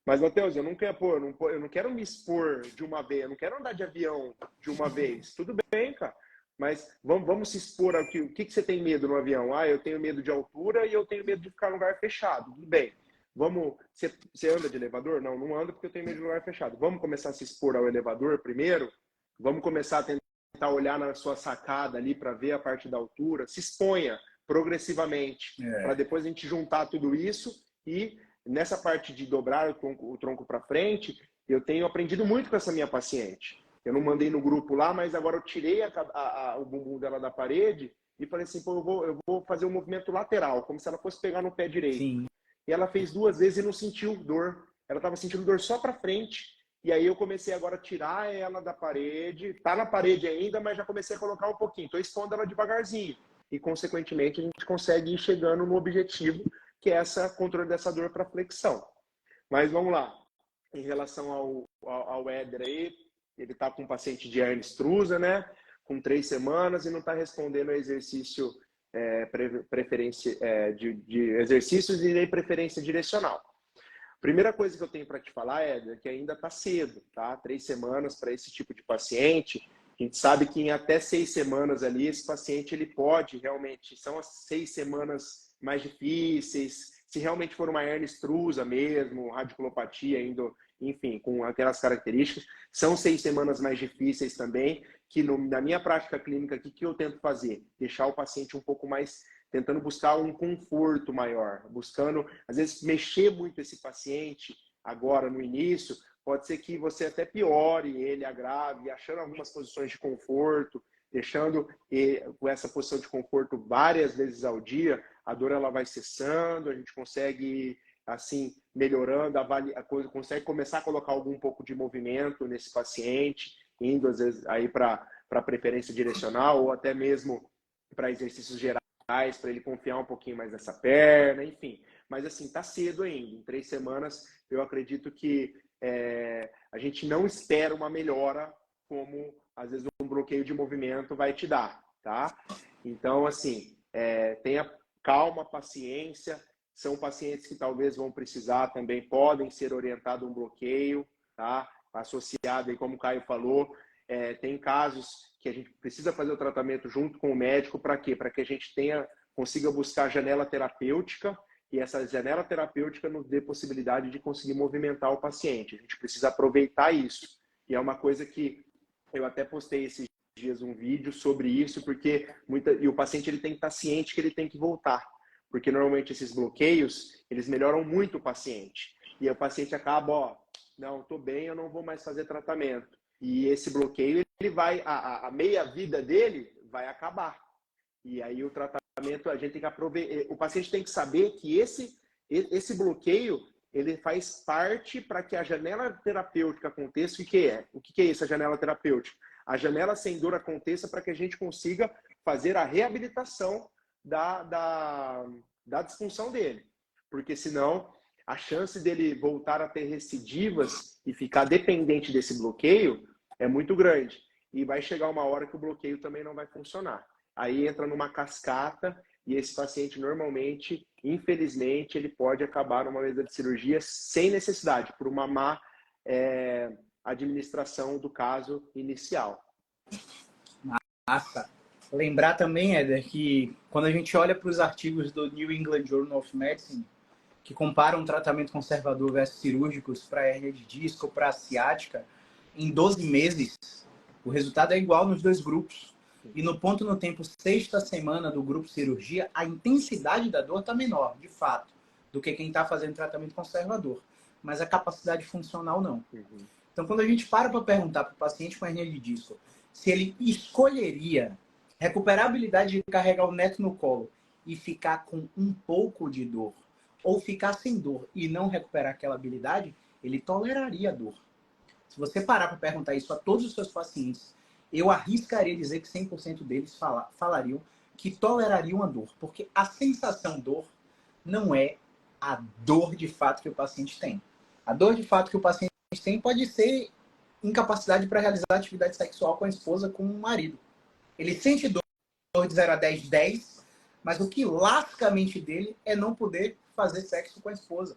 Mas, Matheus, eu não quero me expor de uma vez, eu não quero andar de avião de uma vez. Tudo bem, cara. Mas vamos se expor aqui. O que você tem medo no avião? Ah, eu tenho medo de altura e eu tenho medo de ficar em lugar fechado. Tudo bem. Você anda de elevador? Não, não ando porque eu tenho medo de lugar fechado. Vamos começar a se expor ao elevador primeiro? Vamos começar a tentar olhar na sua sacada ali para ver a parte da altura? Se exponha progressivamente, para depois a gente juntar tudo isso. E nessa parte de dobrar o tronco para frente, eu tenho aprendido muito com essa minha paciente. Eu não mandei no grupo lá, mas agora eu tirei o bumbum dela da parede e falei assim, pô, eu vou fazer um movimento lateral, como se ela fosse pegar no pé direito. Sim. E ela fez 2 vezes e não sentiu dor. Ela estava sentindo dor só para frente. E aí eu comecei agora a tirar ela da parede. Tá na parede ainda, mas já comecei a colocar um pouquinho. Estou expondo ela devagarzinho. E, consequentemente, a gente consegue ir chegando no objetivo, que é esse controle dessa dor para flexão. Mas vamos lá. Em relação ao Éder aí, ele está com um paciente de hernia extrusa, né? Com 3 semanas e não está respondendo a exercício de exercícios e nem preferência direcional. Primeira coisa que eu tenho para te falar, Éder, que ainda está cedo, tá? 3 semanas para esse tipo de paciente. A gente sabe que em até 6 semanas ali, esse paciente ele pode realmente, são as 6 semanas mais difíceis, se realmente for uma hernia extrusa mesmo, radiculopatia ainda, enfim, com aquelas características, são 6 semanas mais difíceis também, que na minha prática clínica, o que eu tento fazer? Deixar o paciente um pouco mais, tentando buscar um conforto maior, buscando, às vezes, mexer muito esse paciente agora no início, pode ser que você até piore ele, agrave, achando algumas posições de conforto, deixando com essa posição de conforto várias vezes ao dia, a dor ela vai cessando, a gente consegue assim melhorando a coisa, consegue começar a colocar um pouco de movimento nesse paciente, indo às vezes aí para preferência direcional ou até mesmo para exercícios gerais, para ele confiar um pouquinho mais nessa perna, enfim. Mas assim, tá cedo ainda. Em 3 semanas, eu acredito que a gente não espera uma melhora como às vezes um bloqueio de movimento vai te dar, tá? Então, assim, tenha calma, paciência. São pacientes que talvez vão precisar também, podem ser orientados a um bloqueio, tá? Associado aí, como o Caio falou, tem casos que a gente precisa fazer o tratamento junto com o médico, para quê? Para que a gente consiga buscar janela terapêutica e essa janela terapêutica nos dê possibilidade de conseguir movimentar o paciente. A gente precisa aproveitar isso. E é uma coisa que eu até postei esses dias um vídeo sobre isso, porque e o paciente ele tem que estar ciente que ele tem que voltar. Porque normalmente esses bloqueios, eles melhoram muito o paciente. E aí o paciente acaba, não, estou bem, eu não vou mais fazer tratamento. E esse bloqueio, ele vai, a meia-vida dele vai acabar. E aí o tratamento, a gente tem que aproveitar, o paciente tem que saber que esse bloqueio, ele faz parte para que a janela terapêutica aconteça. O que é essa janela terapêutica? A janela sem dor aconteça para que a gente consiga fazer a reabilitação da disfunção dele. Porque senão a chance dele voltar a ter recidivas e ficar dependente desse bloqueio é muito grande. E vai chegar uma hora que o bloqueio também não vai funcionar. Aí entra numa cascata e esse paciente normalmente, infelizmente, ele pode acabar numa mesa de cirurgia sem necessidade, por uma má administração do caso inicial. Massa. Lembrar também, Éder, que quando a gente olha para os artigos do New England Journal of Medicine, que comparam tratamento conservador versus cirúrgicos para hernia de disco, para ciática, em 12 meses, o resultado é igual nos 2 grupos. E no ponto no tempo, 6ª semana do grupo cirurgia, a intensidade da dor está menor, de fato, do que quem está fazendo tratamento conservador. Mas a capacidade funcional não. Então, quando a gente para perguntar para o paciente com hernia de disco se ele escolheria recuperar a habilidade de carregar o neto no colo e ficar com um pouco de dor, ou ficar sem dor e não recuperar aquela habilidade, ele toleraria a dor. Se você parar para perguntar isso a todos os seus pacientes, eu arriscaria dizer que 100% deles falariam que tolerariam a dor, porque a sensação dor não é a dor de fato que o paciente tem. A dor de fato que o paciente tem pode ser incapacidade para realizar atividade sexual com a esposa, com o marido. Ele sente dor de 0 a 10, 10, mas o que lasca a mente dele é não poder fazer sexo com a esposa.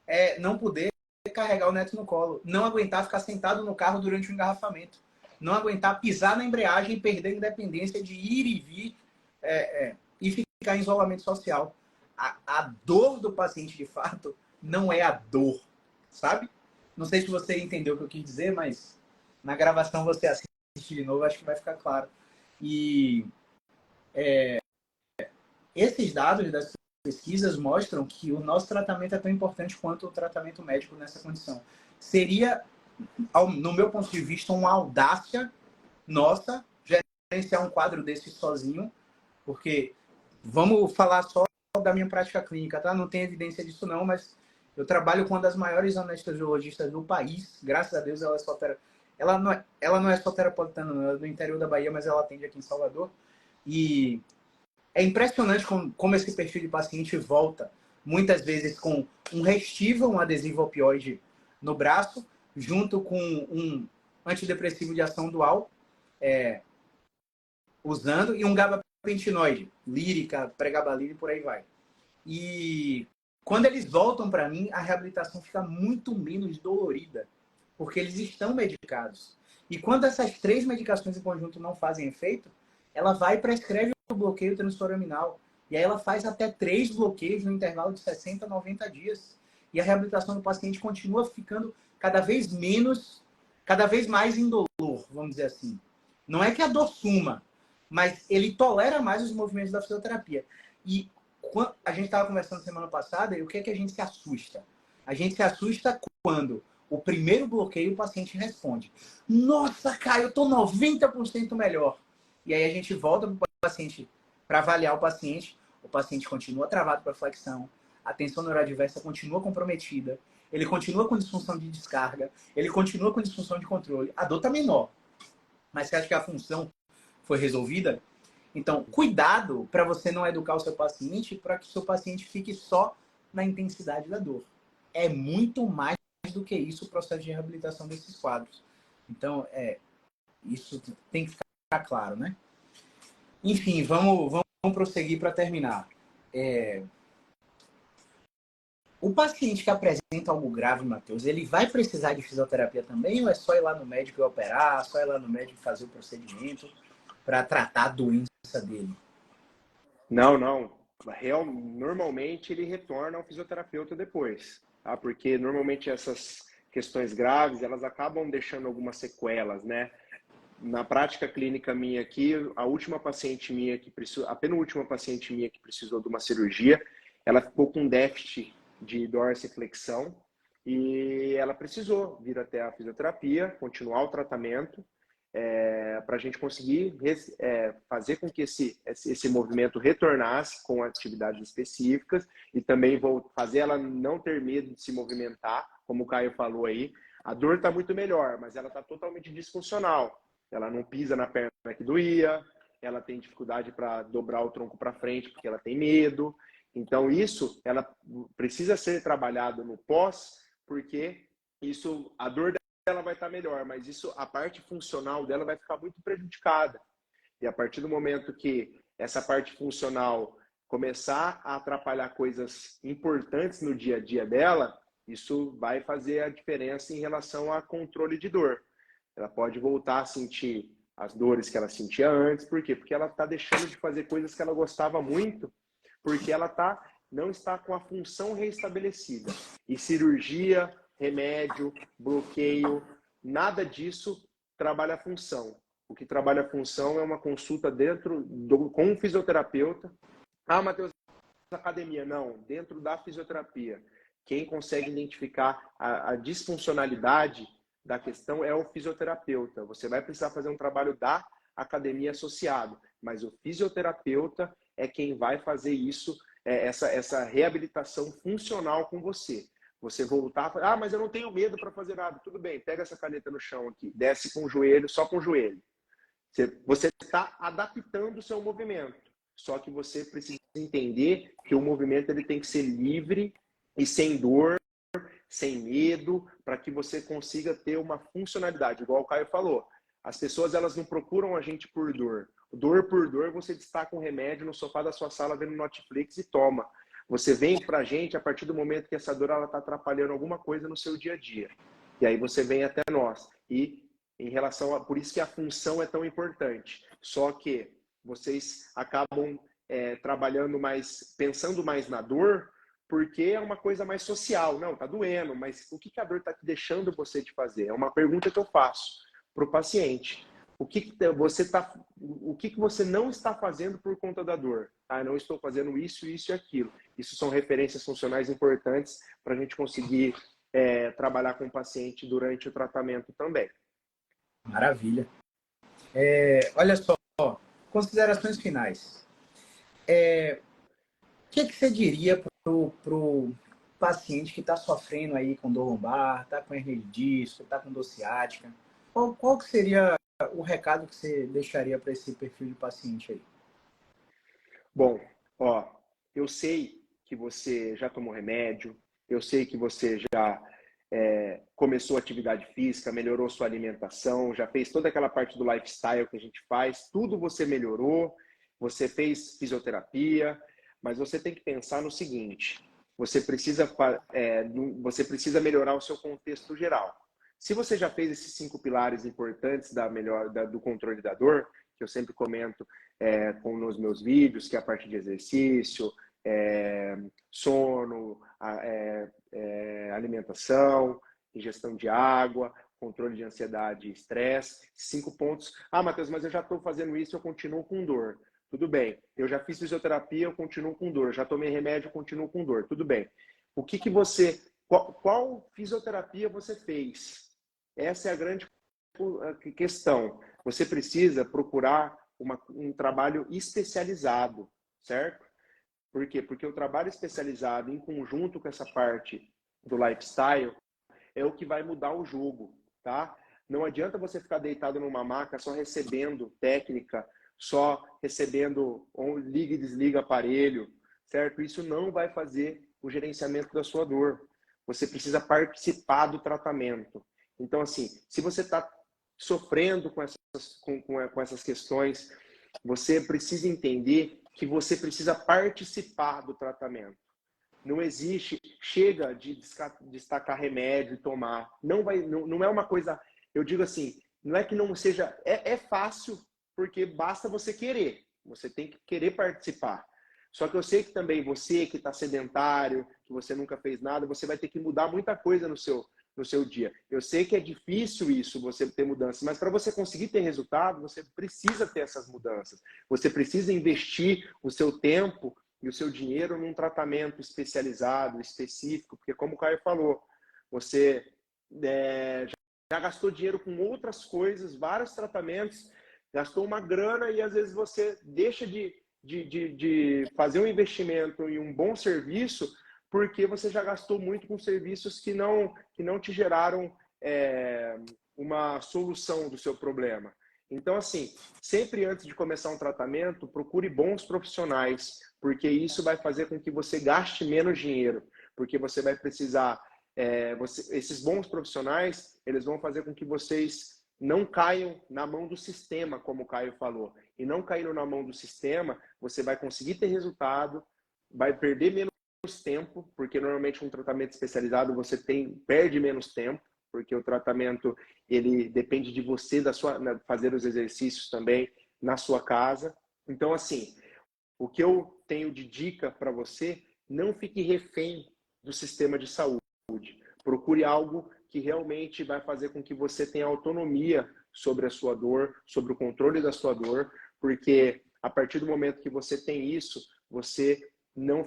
É não poder carregar o neto no colo. Não aguentar ficar sentado no carro durante o engarrafamento. Não aguentar pisar na embreagem e perder a independência de ir e vir e ficar em isolamento social. A dor do paciente, de fato, não é a dor, sabe? Não sei se você entendeu o que eu quis dizer, mas na gravação você assiste de novo, acho que vai ficar claro. E esses dados das pesquisas mostram que o nosso tratamento é tão importante quanto o tratamento médico nessa condição. Seria, no meu ponto de vista, uma audácia nossa gerenciar um quadro desse sozinho, porque vamos falar só da minha prática clínica, tá? Não tem evidência disso não, mas eu trabalho com uma das maiores anestesiologistas do país. Graças a Deus ela é só ela não é só terapeutana, ela é do interior da Bahia, mas ela atende aqui em Salvador. E é impressionante como esse perfil de paciente volta, muitas vezes com um Restiva, um adesivo opioide no braço, junto com um antidepressivo de ação dual, usando, e um gabapentinoide, lírica, pregabalina e por aí vai. E quando eles voltam para mim, a reabilitação fica muito menos dolorida, porque eles estão medicados. E quando essas 3 medicações em conjunto não fazem efeito, ela vai e prescreve o bloqueio transforaminal. E aí ela faz até 3 bloqueios no intervalo de 60 a 90 dias. E a reabilitação do paciente continua ficando cada vez mais indolor, vamos dizer assim. Não é que a dor suma, mas ele tolera mais os movimentos da fisioterapia. E a gente estava conversando semana passada, e o que é que a gente se assusta? A gente se assusta quando o primeiro bloqueio o paciente responde: nossa, Caio, eu estou 90% melhor. E aí a gente volta para o paciente, para avaliar o paciente continua travado para flexão, a tensão neuroadversa continua comprometida, ele continua com disfunção de descarga, ele continua com disfunção de controle, a dor está menor. Mas você acha que a função foi resolvida? Então, cuidado para você não educar o seu paciente para que o seu paciente fique só na intensidade da dor. É muito mais do que isso o processo de reabilitação desses quadros. Então, isso tem que ficar claro, né? Enfim, vamos prosseguir para terminar. O paciente que apresenta algo grave, Matheus, ele vai precisar de fisioterapia também ou é só ir lá no médico e operar, só ir lá no médico fazer o procedimento para tratar a doença dele? Não. Normalmente ele retorna ao fisioterapeuta depois, tá? Porque normalmente essas questões graves, elas acabam deixando algumas sequelas, né? Na prática clínica minha aqui, a penúltima paciente minha que precisou de uma cirurgia, ela ficou com déficit de dorsiflexão e ela precisou vir até a fisioterapia, continuar o tratamento, para a gente conseguir fazer com que esse movimento retornasse com atividades específicas e também vou fazer ela não ter medo de se movimentar, como o Caio falou aí. A dor está muito melhor, mas ela está totalmente disfuncional. Ela não pisa na perna que doía, ela tem dificuldade para dobrar o tronco para frente porque ela tem medo. Então isso, ela precisa ser trabalhado no pós, porque isso, a dor dela vai estar melhor, mas isso, a parte funcional dela vai ficar muito prejudicada. E a partir do momento que essa parte funcional começar a atrapalhar coisas importantes no dia a dia dela, isso vai fazer a diferença em relação a controle de dor. Ela pode voltar a sentir as dores que ela sentia antes. Por quê? Porque ela está deixando de fazer coisas que ela gostava muito, porque ela não está com a função reestabelecida. E cirurgia, remédio, bloqueio, nada disso trabalha a função. O que trabalha a função é uma consulta com um fisioterapeuta. Ah, Matheus, academia. Não, dentro da fisioterapia. Quem consegue identificar a disfuncionalidade da questão é o fisioterapeuta. Você vai precisar fazer um trabalho da academia associado, mas o fisioterapeuta é quem vai fazer isso, essa reabilitação funcional com você. Você voltar, mas eu não tenho medo para fazer nada. Tudo bem, pega essa caneta no chão aqui, desce com o joelho, só com o joelho. Você está adaptando o seu movimento, só que você precisa entender que o movimento ele tem que ser livre e sem dor, sem medo, para que você consiga ter uma funcionalidade, igual o Caio falou. As pessoas elas não procuram a gente por dor. Dor por dor, você destaca um remédio no sofá da sua sala vendo Netflix e toma. Você vem para a gente a partir do momento que essa dor está atrapalhando alguma coisa no seu dia a dia. E aí você vem até nós. E em relação por isso que a função é tão importante. Só que vocês acabam trabalhando mais, pensando mais na dor, porque é uma coisa mais social. Não, tá doendo, mas o que a dor está deixando você de fazer? É uma pergunta que eu faço para o paciente. O que você não está fazendo por conta da dor? Ah, não estou fazendo isso, isso e aquilo. Isso são referências funcionais importantes para a gente conseguir trabalhar com o paciente durante o tratamento também. Maravilha. Olha só, considerações finais. O que você diria para o paciente que está sofrendo aí com dor lombar, está com hernia de disco, está com dor ciática? Qual que seria o recado que você deixaria para esse perfil de paciente aí? Bom, eu sei que você já tomou remédio, eu sei que você já começou atividade física, melhorou sua alimentação, já fez toda aquela parte do lifestyle que a gente faz, tudo você melhorou, você fez fisioterapia, mas você tem que pensar no seguinte, você precisa melhorar o seu contexto geral. Se você já fez esses 5 pilares importantes do controle da dor, que eu sempre comento nos meus vídeos, que é a parte de exercício, sono, alimentação, ingestão de água, controle de ansiedade e estresse. 5 pontos. Ah, Matheus, mas eu já estou fazendo isso e eu continuo com dor. Tudo bem. Eu já fiz fisioterapia, eu continuo com dor. Eu já tomei remédio, eu continuo com dor. Tudo bem. Qual fisioterapia você fez? Essa é a grande questão. Você precisa procurar um trabalho especializado, certo? Por quê? Porque o trabalho especializado, em conjunto com essa parte do lifestyle, é o que vai mudar o jogo, tá? Não adianta você ficar deitado numa maca só recebendo técnica, só recebendo liga e desliga aparelho, certo? Isso não vai fazer o gerenciamento da sua dor. Você precisa participar do tratamento. Então, assim, se você está sofrendo com essas questões, você precisa entender que você precisa participar do tratamento. Não existe, chega de destacar remédio e tomar. Não é uma coisa, eu digo assim, não é que não seja, é fácil, porque basta você querer. Você tem que querer participar. Só que eu sei que também você que está sedentário, que você nunca fez nada, você vai ter que mudar muita coisa no seu dia. Eu sei que é difícil isso, você ter mudanças, mas para você conseguir ter resultado, você precisa ter essas mudanças. Você precisa investir o seu tempo e o seu dinheiro num tratamento especializado, específico, porque como o Caio falou, você já gastou dinheiro com outras coisas, vários tratamentos, gastou uma grana e às vezes você deixa de fazer um investimento em um bom serviço porque você já gastou muito com serviços que não te geraram uma solução do seu problema. Então, assim, sempre antes de começar um tratamento, procure bons profissionais, porque isso vai fazer com que você gaste menos dinheiro, porque você vai precisar... esses bons profissionais, eles vão fazer com que vocês não caiam na mão do sistema, como o Caio falou. E não caindo na mão do sistema, você vai conseguir ter resultado, vai perder menos tempo, porque normalmente um tratamento especializado você perde menos tempo, porque o tratamento ele depende de você, fazer os exercícios também na sua casa. Então, assim, o que eu tenho de dica para você, não fique refém do sistema de saúde. Procure algo que realmente vai fazer com que você tenha autonomia sobre a sua dor, sobre o controle da sua dor, porque a partir do momento que você tem isso, você não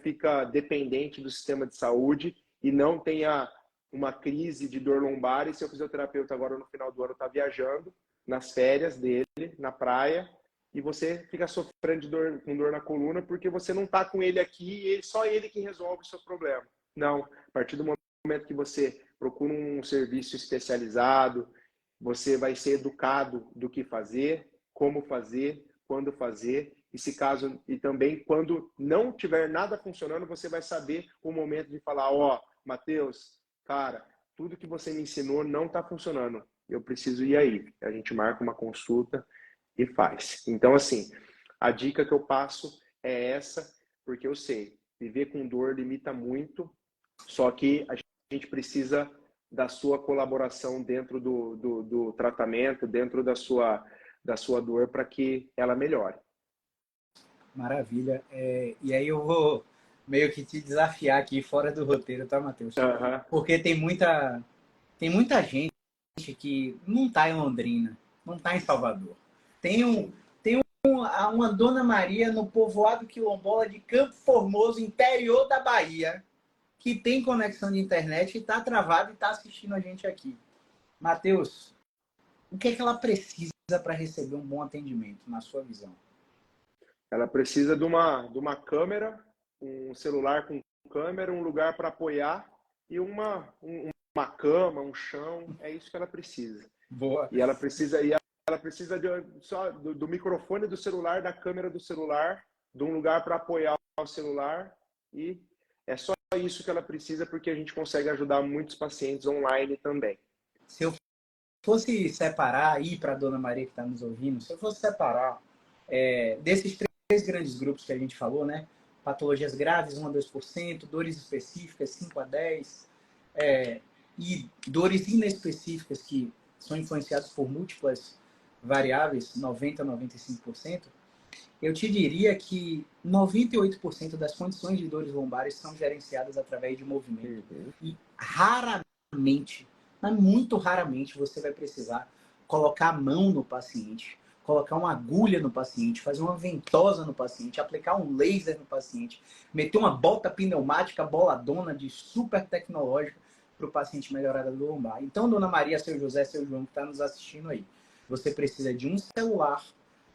fica dependente do sistema de saúde e não tenha uma crise de dor lombar. E seu fisioterapeuta agora no final do ano está viajando nas férias dele, na praia, e você fica sofrendo com dor na coluna porque você não está com ele aqui e só ele que resolve o seu problema. Não, a partir do momento que você procura um serviço especializado, você vai ser educado do que fazer, como fazer, quando fazer, e também quando não tiver nada funcionando, você vai saber o momento de falar, Matheus, cara, tudo que você me ensinou não está funcionando, eu preciso ir aí. A gente marca uma consulta e faz. Então, assim, a dica que eu passo é essa, porque eu sei, viver com dor limita muito, só que a gente precisa da sua colaboração dentro do tratamento, dentro da sua dor, para que ela melhore. Maravilha. E aí eu vou meio que te desafiar aqui fora do roteiro, tá, Matheus? Aham. Porque tem muita gente que não tá em Londrina, não tá em Salvador. Tem uma Dona Maria no povoado quilombola de Campo Formoso, interior da Bahia, que tem conexão de internet e está travado e está assistindo a gente aqui. Matheus, o que é que ela precisa para receber um bom atendimento, na sua visão? Ela precisa de uma câmera, um celular com câmera, um lugar para apoiar e uma cama, um chão. É isso que ela precisa. Boa. E ela precisa só do microfone do celular, da câmera do celular, de um lugar para apoiar o celular, e é só isso que ela precisa, porque a gente consegue ajudar muitos pacientes online também. Se eu fosse separar, ir para a Dona Maria que está nos ouvindo, se eu fosse separar desses três grandes grupos que a gente falou, né? Patologias graves, 1 a 2%, dores específicas, 5 a 10%, e dores inespecíficas que são influenciadas por múltiplas variáveis, 90% a 95%, eu te diria que 98% das condições de dores lombares são gerenciadas através de movimento. E raramente, mas muito raramente, você vai precisar colocar a mão no paciente, colocar uma agulha no paciente, fazer uma ventosa no paciente, aplicar um laser no paciente, meter uma bota pneumática boladona de super tecnológica para o paciente melhorar a dor lombar. Então, Dona Maria, seu José, seu João que está nos assistindo aí, você precisa de um celular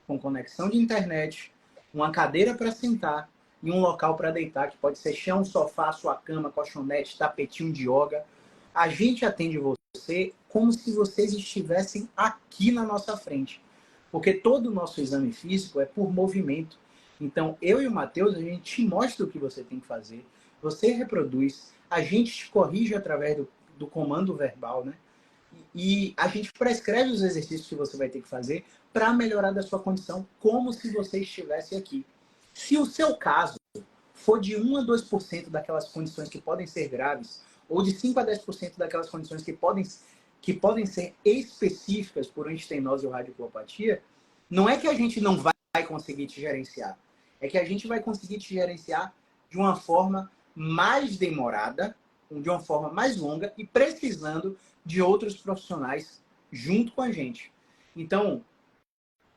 com conexão de internet, uma cadeira para sentar e um local para deitar, que pode ser chão, sofá, sua cama, colchonete, tapetinho de yoga. A gente atende você como se vocês estivessem aqui na nossa frente. Porque todo o nosso exame físico é por movimento. Então, eu e o Matheus, a gente te mostra o que você tem que fazer, você reproduz, a gente te corrige através do comando verbal, né? E a gente prescreve os exercícios que você vai ter que fazer para melhorar da sua condição, como se você estivesse aqui. Se o seu caso for de 1 a 2% daquelas condições que podem ser graves, ou de 5 a 10% daquelas condições que podem ser específicas por estenose ou radiculopatia, não é que a gente não vai conseguir te gerenciar, é que a gente vai conseguir te gerenciar de uma forma mais demorada, de uma forma mais longa e precisando de outros profissionais junto com a gente. Então,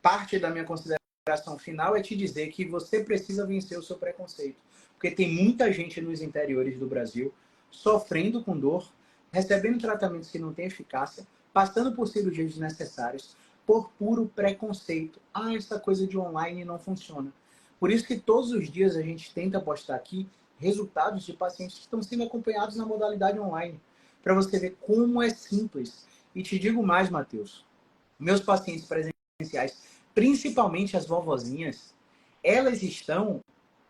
parte da minha consideração final é te dizer que você precisa vencer o seu preconceito. Porque tem muita gente nos interiores do Brasil sofrendo com dor, recebendo tratamentos que não têm eficácia, passando por cirurgias desnecessárias, por puro preconceito. Ah, essa coisa de online não funciona. Por isso que todos os dias a gente tenta postar aqui resultados de pacientes que estão sendo acompanhados na modalidade online, para você ver como é simples. E te digo mais, Matheus, meus pacientes presenciais, principalmente as vovozinhas, elas estão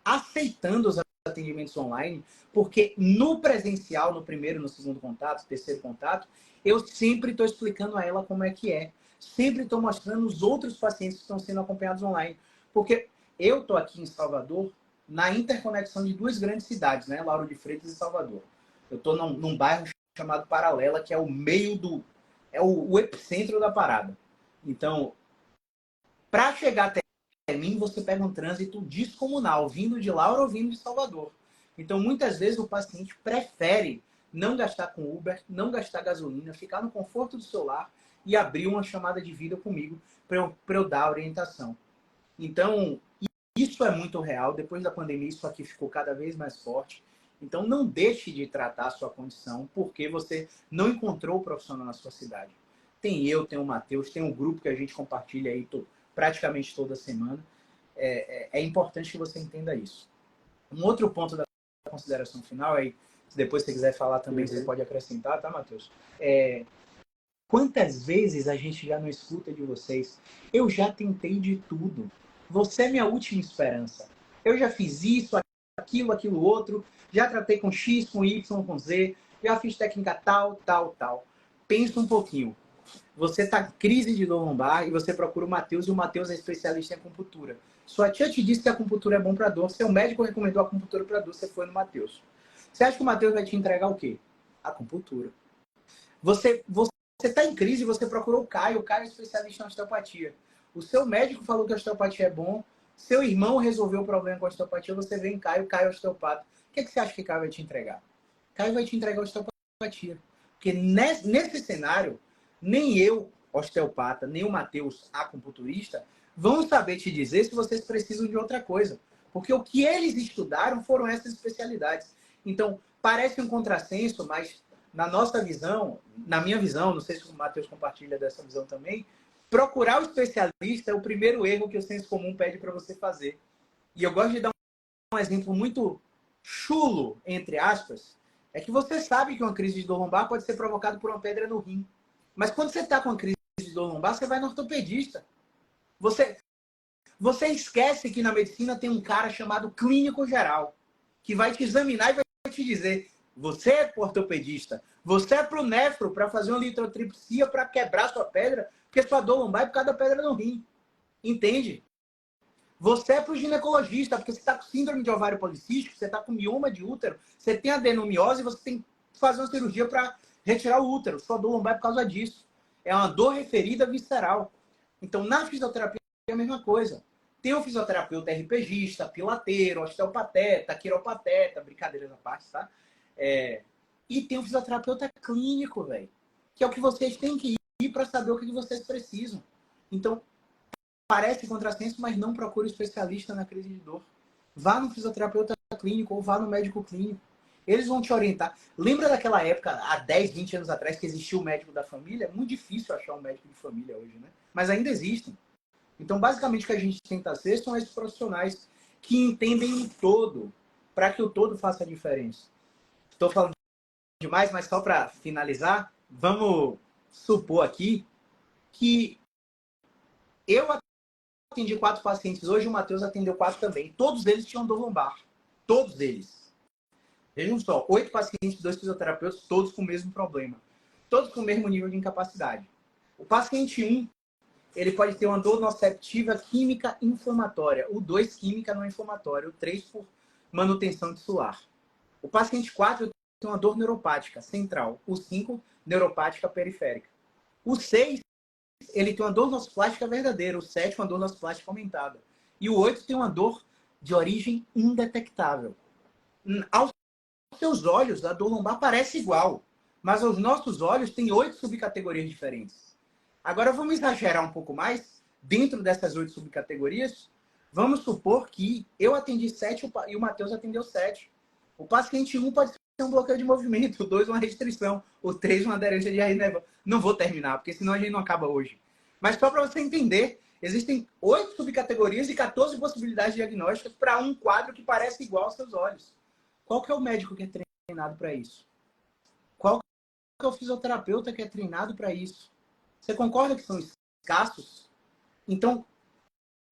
aceitando os atendimentos online, porque no presencial, no primeiro, no segundo contato, terceiro contato, eu sempre estou explicando a ela como é que é. Sempre estou mostrando os outros pacientes que estão sendo acompanhados online. Porque eu estou aqui em Salvador, na interconexão de duas grandes cidades, né? Lauro de Freitas e Salvador. Eu estou num bairro chamado Paralela, que é o meio do... é o epicentro da parada. Então, para chegar até mim, você pega um trânsito descomunal, vindo de Lauro ou vindo de Salvador. Então, muitas vezes, o paciente prefere não gastar com Uber, não gastar gasolina, ficar no conforto do seu lar e abrir uma chamada de vídeo comigo para eu dar orientação. Então, isso é muito real. Depois da pandemia, isso aqui ficou cada vez mais forte. Então, não deixe de tratar a sua condição porque você não encontrou o profissional na sua cidade. Tem eu, tem o Matheus, tem um grupo que a gente compartilha aí praticamente toda semana. É importante que você entenda isso. Um outro ponto da consideração final, aí, se depois você quiser falar também, você pode acrescentar, tá, Matheus? Quantas vezes a gente já não escuta de vocês? Eu já tentei de tudo. Você é minha última esperança. Eu já fiz isso, aquilo outro. Já tratei com X, com Y, com Z. Já fiz técnica tal. Pensa um pouquinho. Você está em crise de dor lombar e você procura o Matheus, e o Matheus é especialista em acupuntura. Sua tia te disse que a acupuntura é bom para dor. Seu médico recomendou a acupuntura para dor, você foi no Matheus. Você acha que o Matheus vai te entregar o quê? Acupuntura. Você está em crise e você procurou o Caio é especialista em osteopatia. O seu médico falou que a osteopatia é bom, Seu irmão resolveu o problema com a osteopatia, você vem em Caio, Caio é osteopata. O que você acha que Caio vai te entregar? Caio vai te entregar a osteopatia. Porque nesse cenário, nem eu, osteopata, nem o Matheus, acupunturista, vão saber te dizer se vocês precisam de outra coisa. Porque o que eles estudaram foram essas especialidades. Então, parece um contrassenso, mas na nossa visão, na minha visão, não sei se o Matheus compartilha dessa visão também, procurar o especialista é o primeiro erro que o senso comum pede para você fazer. E eu gosto de dar um exemplo muito chulo, entre aspas, é que você sabe que uma crise de dor lombar pode ser provocada por uma pedra no rim. Mas quando você está com uma crise de dor lombar, você vai no ortopedista. Você esquece que na medicina tem um cara chamado clínico geral, que vai te examinar e vai te dizer: você é ortopedista, você é pro nefro para fazer uma litrotripsia para quebrar sua pedra, porque sua dor lombar é por causa da pedra no rim. Entende? Você é pro ginecologista, porque você está com síndrome de ovário policístico, você está com mioma de útero, você tem adenomiose e você tem que fazer uma cirurgia para retirar o útero. Sua dor lombar é por causa disso. É uma dor referida visceral. Então, na fisioterapia é a mesma coisa. Tem o fisioterapeuta RPGista, pilateiro, osteopateta, quiropateta, brincadeiras à parte, tá? E tem o fisioterapeuta clínico, velho. Que é o que vocês têm que ir para saber o que vocês precisam. Então, parece contrassenso, mas não procure especialista na crise de dor. Vá no fisioterapeuta clínico ou vá no médico clínico. Eles vão te orientar. Lembra daquela época, há 10, 20 anos atrás, que existia o médico da família? É muito difícil achar um médico de família hoje, né? Mas ainda existem. Então, basicamente, o que a gente tenta ser são esses profissionais que entendem o todo, para que o todo faça a diferença. Estou falando demais, mas só para finalizar, vamos supor aqui que eu atendi 4 pacientes hoje, o Matheus atendeu 4 também. Todos eles tinham dor lombar. Todos eles. Vejam só, 8 pacientes, 2 fisioterapeutas, todos com o mesmo problema. Todos com o mesmo nível de incapacidade. O paciente 1, ele pode ter uma dor nociceptiva química inflamatória. O 2, química não inflamatória. O 3, por manutenção tissular. O paciente 4 tem uma dor neuropática central. O 5, neuropática periférica. O 6, ele tem uma dor nociplástica verdadeira. O 7, uma dor nociplástica aumentada. E o 8 tem uma dor de origem indetectável. Aos seus olhos, a dor lombar parece igual. Mas aos nossos olhos, tem 8 subcategorias diferentes. Agora, vamos exagerar um pouco mais. Dentro dessas 8 subcategorias, vamos supor que eu atendi 7 e o Matheus atendeu 7. O paciente 1 pode ser um bloqueio de movimento, o 2 uma restrição, o 3 uma aderência de diarreia nervosa. Não vou terminar, porque senão a gente não acaba hoje. Mas só para você entender, existem 8 subcategorias e 14 possibilidades diagnósticas para um quadro que parece igual aos seus olhos. Qual que é o médico que é treinado para isso? Qual que é o fisioterapeuta que é treinado para isso? Você concorda que são escassos? Então,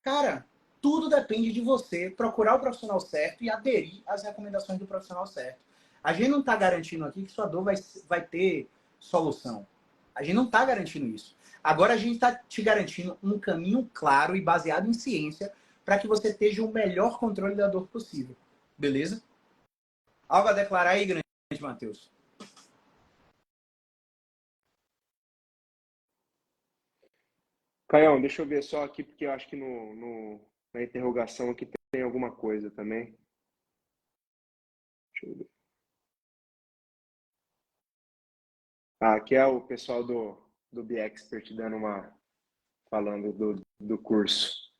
cara, tudo depende de você procurar o profissional certo e aderir às recomendações do profissional certo. A gente não está garantindo aqui que sua dor vai ter solução. A gente não está garantindo isso. Agora a gente está te garantindo um caminho claro e baseado em ciência para que você tenha o melhor controle da dor possível. Beleza? Algo a declarar aí, grande Matheus? Caião, deixa eu ver só aqui, porque eu acho que na interrogação aqui tem alguma coisa também. Deixa eu ver. Aqui é o pessoal do BExpert dando falando do curso.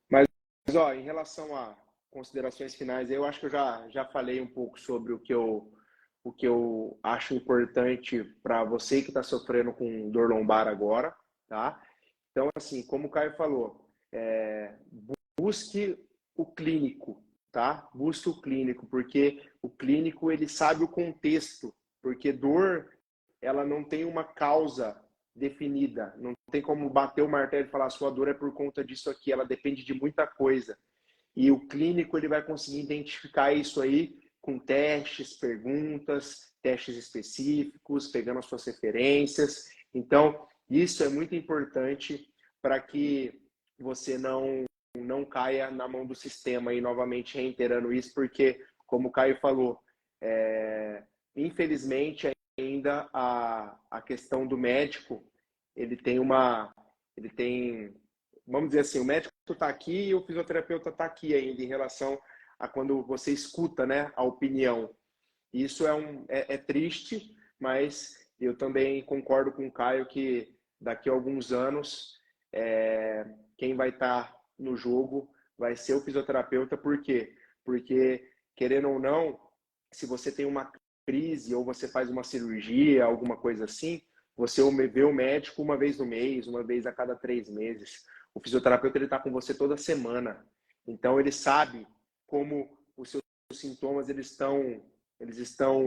Mas, ó, em relação a considerações finais, eu acho que eu já falei um pouco sobre o que eu acho importante para você que está sofrendo com dor lombar agora, tá? Então, assim, como o Caio falou, busque o clínico, tá? Busque o clínico, porque o clínico, ele sabe o contexto, porque dor, ela não tem uma causa definida, não tem como bater o martelo e falar sua dor é por conta disso aqui, ela depende de muita coisa. E o clínico, ele vai conseguir identificar isso aí com testes, perguntas, testes específicos, pegando as suas referências. Então, isso é muito importante para que você não caia na mão do sistema, e novamente reiterando isso, porque, como o Caio falou, infelizmente ainda a questão do médico, ele tem uma ele tem, vamos dizer assim, o médico está aqui e o fisioterapeuta está aqui ainda em relação a quando você escuta, né, a opinião. Isso é triste, mas eu também concordo com o Caio que daqui a alguns anos quem vai estar no jogo vai ser o fisioterapeuta. Por quê? Porque, querendo ou não, se você tem uma crise ou você faz uma cirurgia, alguma coisa assim, você vê o médico uma vez no mês, uma vez a cada 3 meses. O fisioterapeuta ele está com você toda semana. Então, ele sabe como os seus sintomas eles estão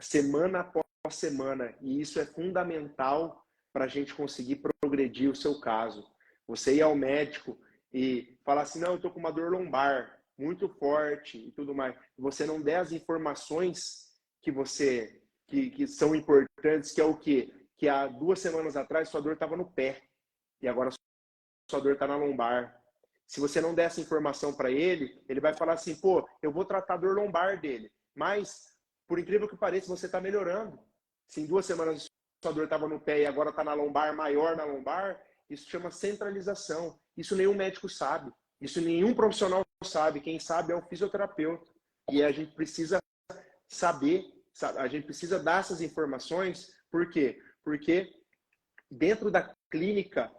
semana após semana. E isso é fundamental para a gente conseguir progredir o seu caso. Você ir ao médico e falar assim, não, eu estou com uma dor lombar muito forte e tudo mais. Você não der as informações que são importantes, que é o quê? Que há 2 semanas atrás sua dor estava no pé e agora sua dor está na lombar. Se você não der essa informação para ele, ele vai falar assim, pô, eu vou tratar a dor lombar dele. Mas, por incrível que pareça, você está melhorando. Se em 2 semanas sua dor estava no pé e agora está na lombar, maior na lombar, isso chama centralização. Isso nenhum médico sabe. Isso nenhum profissional sabe. Quem sabe é o fisioterapeuta. E a gente precisa saber, a gente precisa dar essas informações. Por quê? Porque dentro da clínica,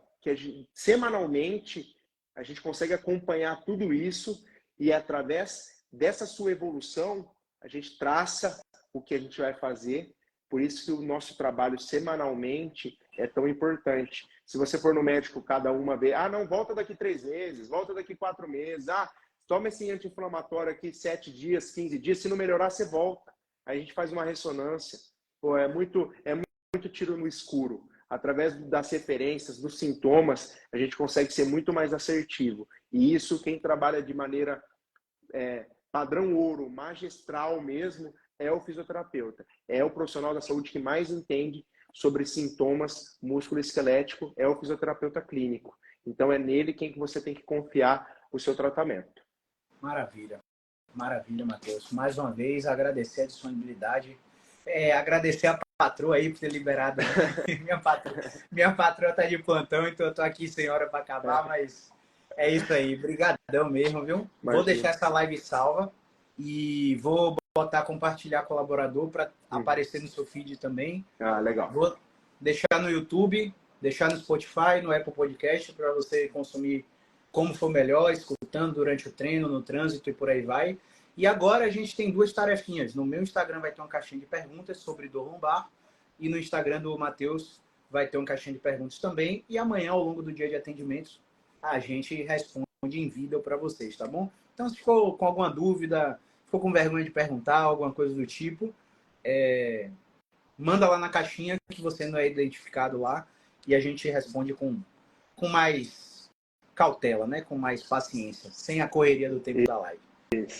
semanalmente, a gente consegue acompanhar tudo isso e através dessa sua evolução, a gente traça o que a gente vai fazer. Por isso que o nosso trabalho semanalmente é tão importante. Se você for no médico cada uma vez, não, volta daqui 3 meses, volta daqui 4 meses, toma esse anti-inflamatório aqui 7 dias, 15 dias, se não melhorar, você volta. Aí a gente faz uma ressonância. Pô, é muito tiro no escuro. Através das referências, dos sintomas, a gente consegue ser muito mais assertivo. E isso, quem trabalha de maneira padrão ouro, magistral mesmo, é o fisioterapeuta. É o profissional da saúde que mais entende sobre sintomas músculo-esquelético, é o fisioterapeuta clínico. Então, é nele quem que você tem que confiar o seu tratamento. Maravilha. Maravilha, Matheus. Mais uma vez, agradecer a disponibilidade. Agradecer a patroa aí por ter liberado. Minha patroa tá de plantão, então eu tô aqui sem hora para acabar, mas é isso aí. Obrigadão mesmo, viu? Imagina. Vou deixar essa live salva e vou botar compartilhar colaborador para aparecer no seu feed também. Legal. Vou deixar no YouTube, deixar no Spotify, no Apple Podcast, para você consumir como for melhor, escutando durante o treino, no trânsito e por aí vai. E agora a gente tem 2 tarefinhas. No meu Instagram vai ter uma caixinha de perguntas sobre dor lombar e no Instagram do Matheus vai ter uma caixinha de perguntas também. E amanhã, ao longo do dia de atendimentos, a gente responde em vídeo para vocês, tá bom? Então, se ficou com alguma dúvida, ficou com vergonha de perguntar, alguma coisa do tipo, manda lá na caixinha que você não é identificado lá e a gente responde com mais cautela, né? Com mais paciência, sem a correria do tempo da live.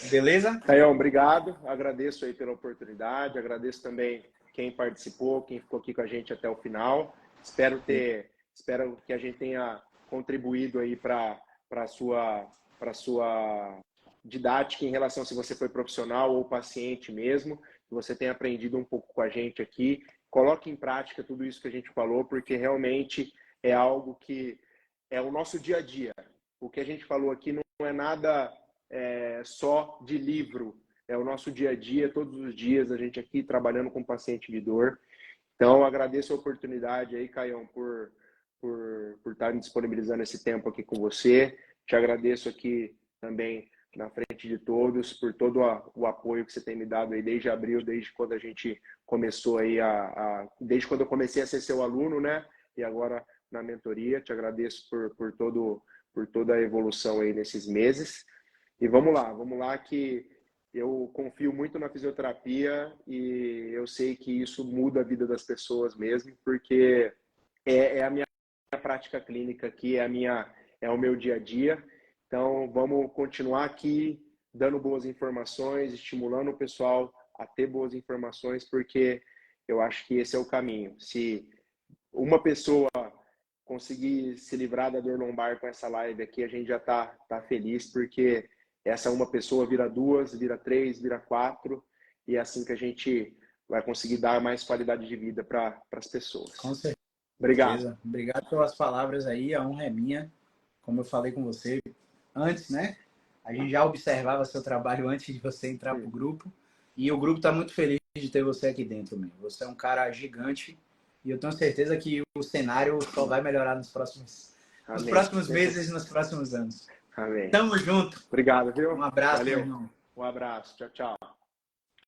Beleza? Caião, obrigado. Agradeço aí pela oportunidade. Agradeço também quem participou, quem ficou aqui com a gente até o final. Espero que a gente tenha contribuído aí para a sua didática em relação se você foi profissional ou paciente mesmo. Que você tenha aprendido um pouco com a gente aqui. Coloque em prática tudo isso que a gente falou, porque realmente é algo que é o nosso dia a dia. O que a gente falou aqui não é nada só de livro, é o nosso dia a dia, todos os dias a gente aqui trabalhando com paciente de dor. Então, agradeço a oportunidade aí, Caião, por estar me disponibilizando esse tempo aqui com você. Te agradeço aqui também na frente de todos por todo o apoio que você tem me dado aí desde abril, desde quando a gente começou aí desde quando eu comecei a ser seu aluno, né? E agora na mentoria. Te agradeço por toda a evolução aí nesses meses. E vamos lá que eu confio muito na fisioterapia e eu sei que isso muda a vida das pessoas mesmo, porque é a minha prática clínica aqui, é o meu dia a dia. Então, vamos continuar aqui dando boas informações, estimulando o pessoal a ter boas informações, porque eu acho que esse é o caminho. Se uma pessoa conseguir se livrar da dor lombar com essa live aqui, a gente já tá feliz, porque essa uma pessoa vira 2, vira 3, vira 4, e é assim que a gente vai conseguir dar mais qualidade de vida para as pessoas. Com certeza. Obrigado. Beleza. Obrigado pelas palavras aí, a honra é minha. Como eu falei com você antes, né? A gente já observava seu trabalho antes de você entrar para o grupo. E o grupo está muito feliz de ter você aqui dentro, meu. Você é um cara gigante. E eu tenho certeza que o cenário só vai melhorar nos próximos meses e nos próximos anos. Amém. Tamo junto. Obrigado, viu? Um abraço, Valeu. meu irmão. Um abraço. Tchau, tchau.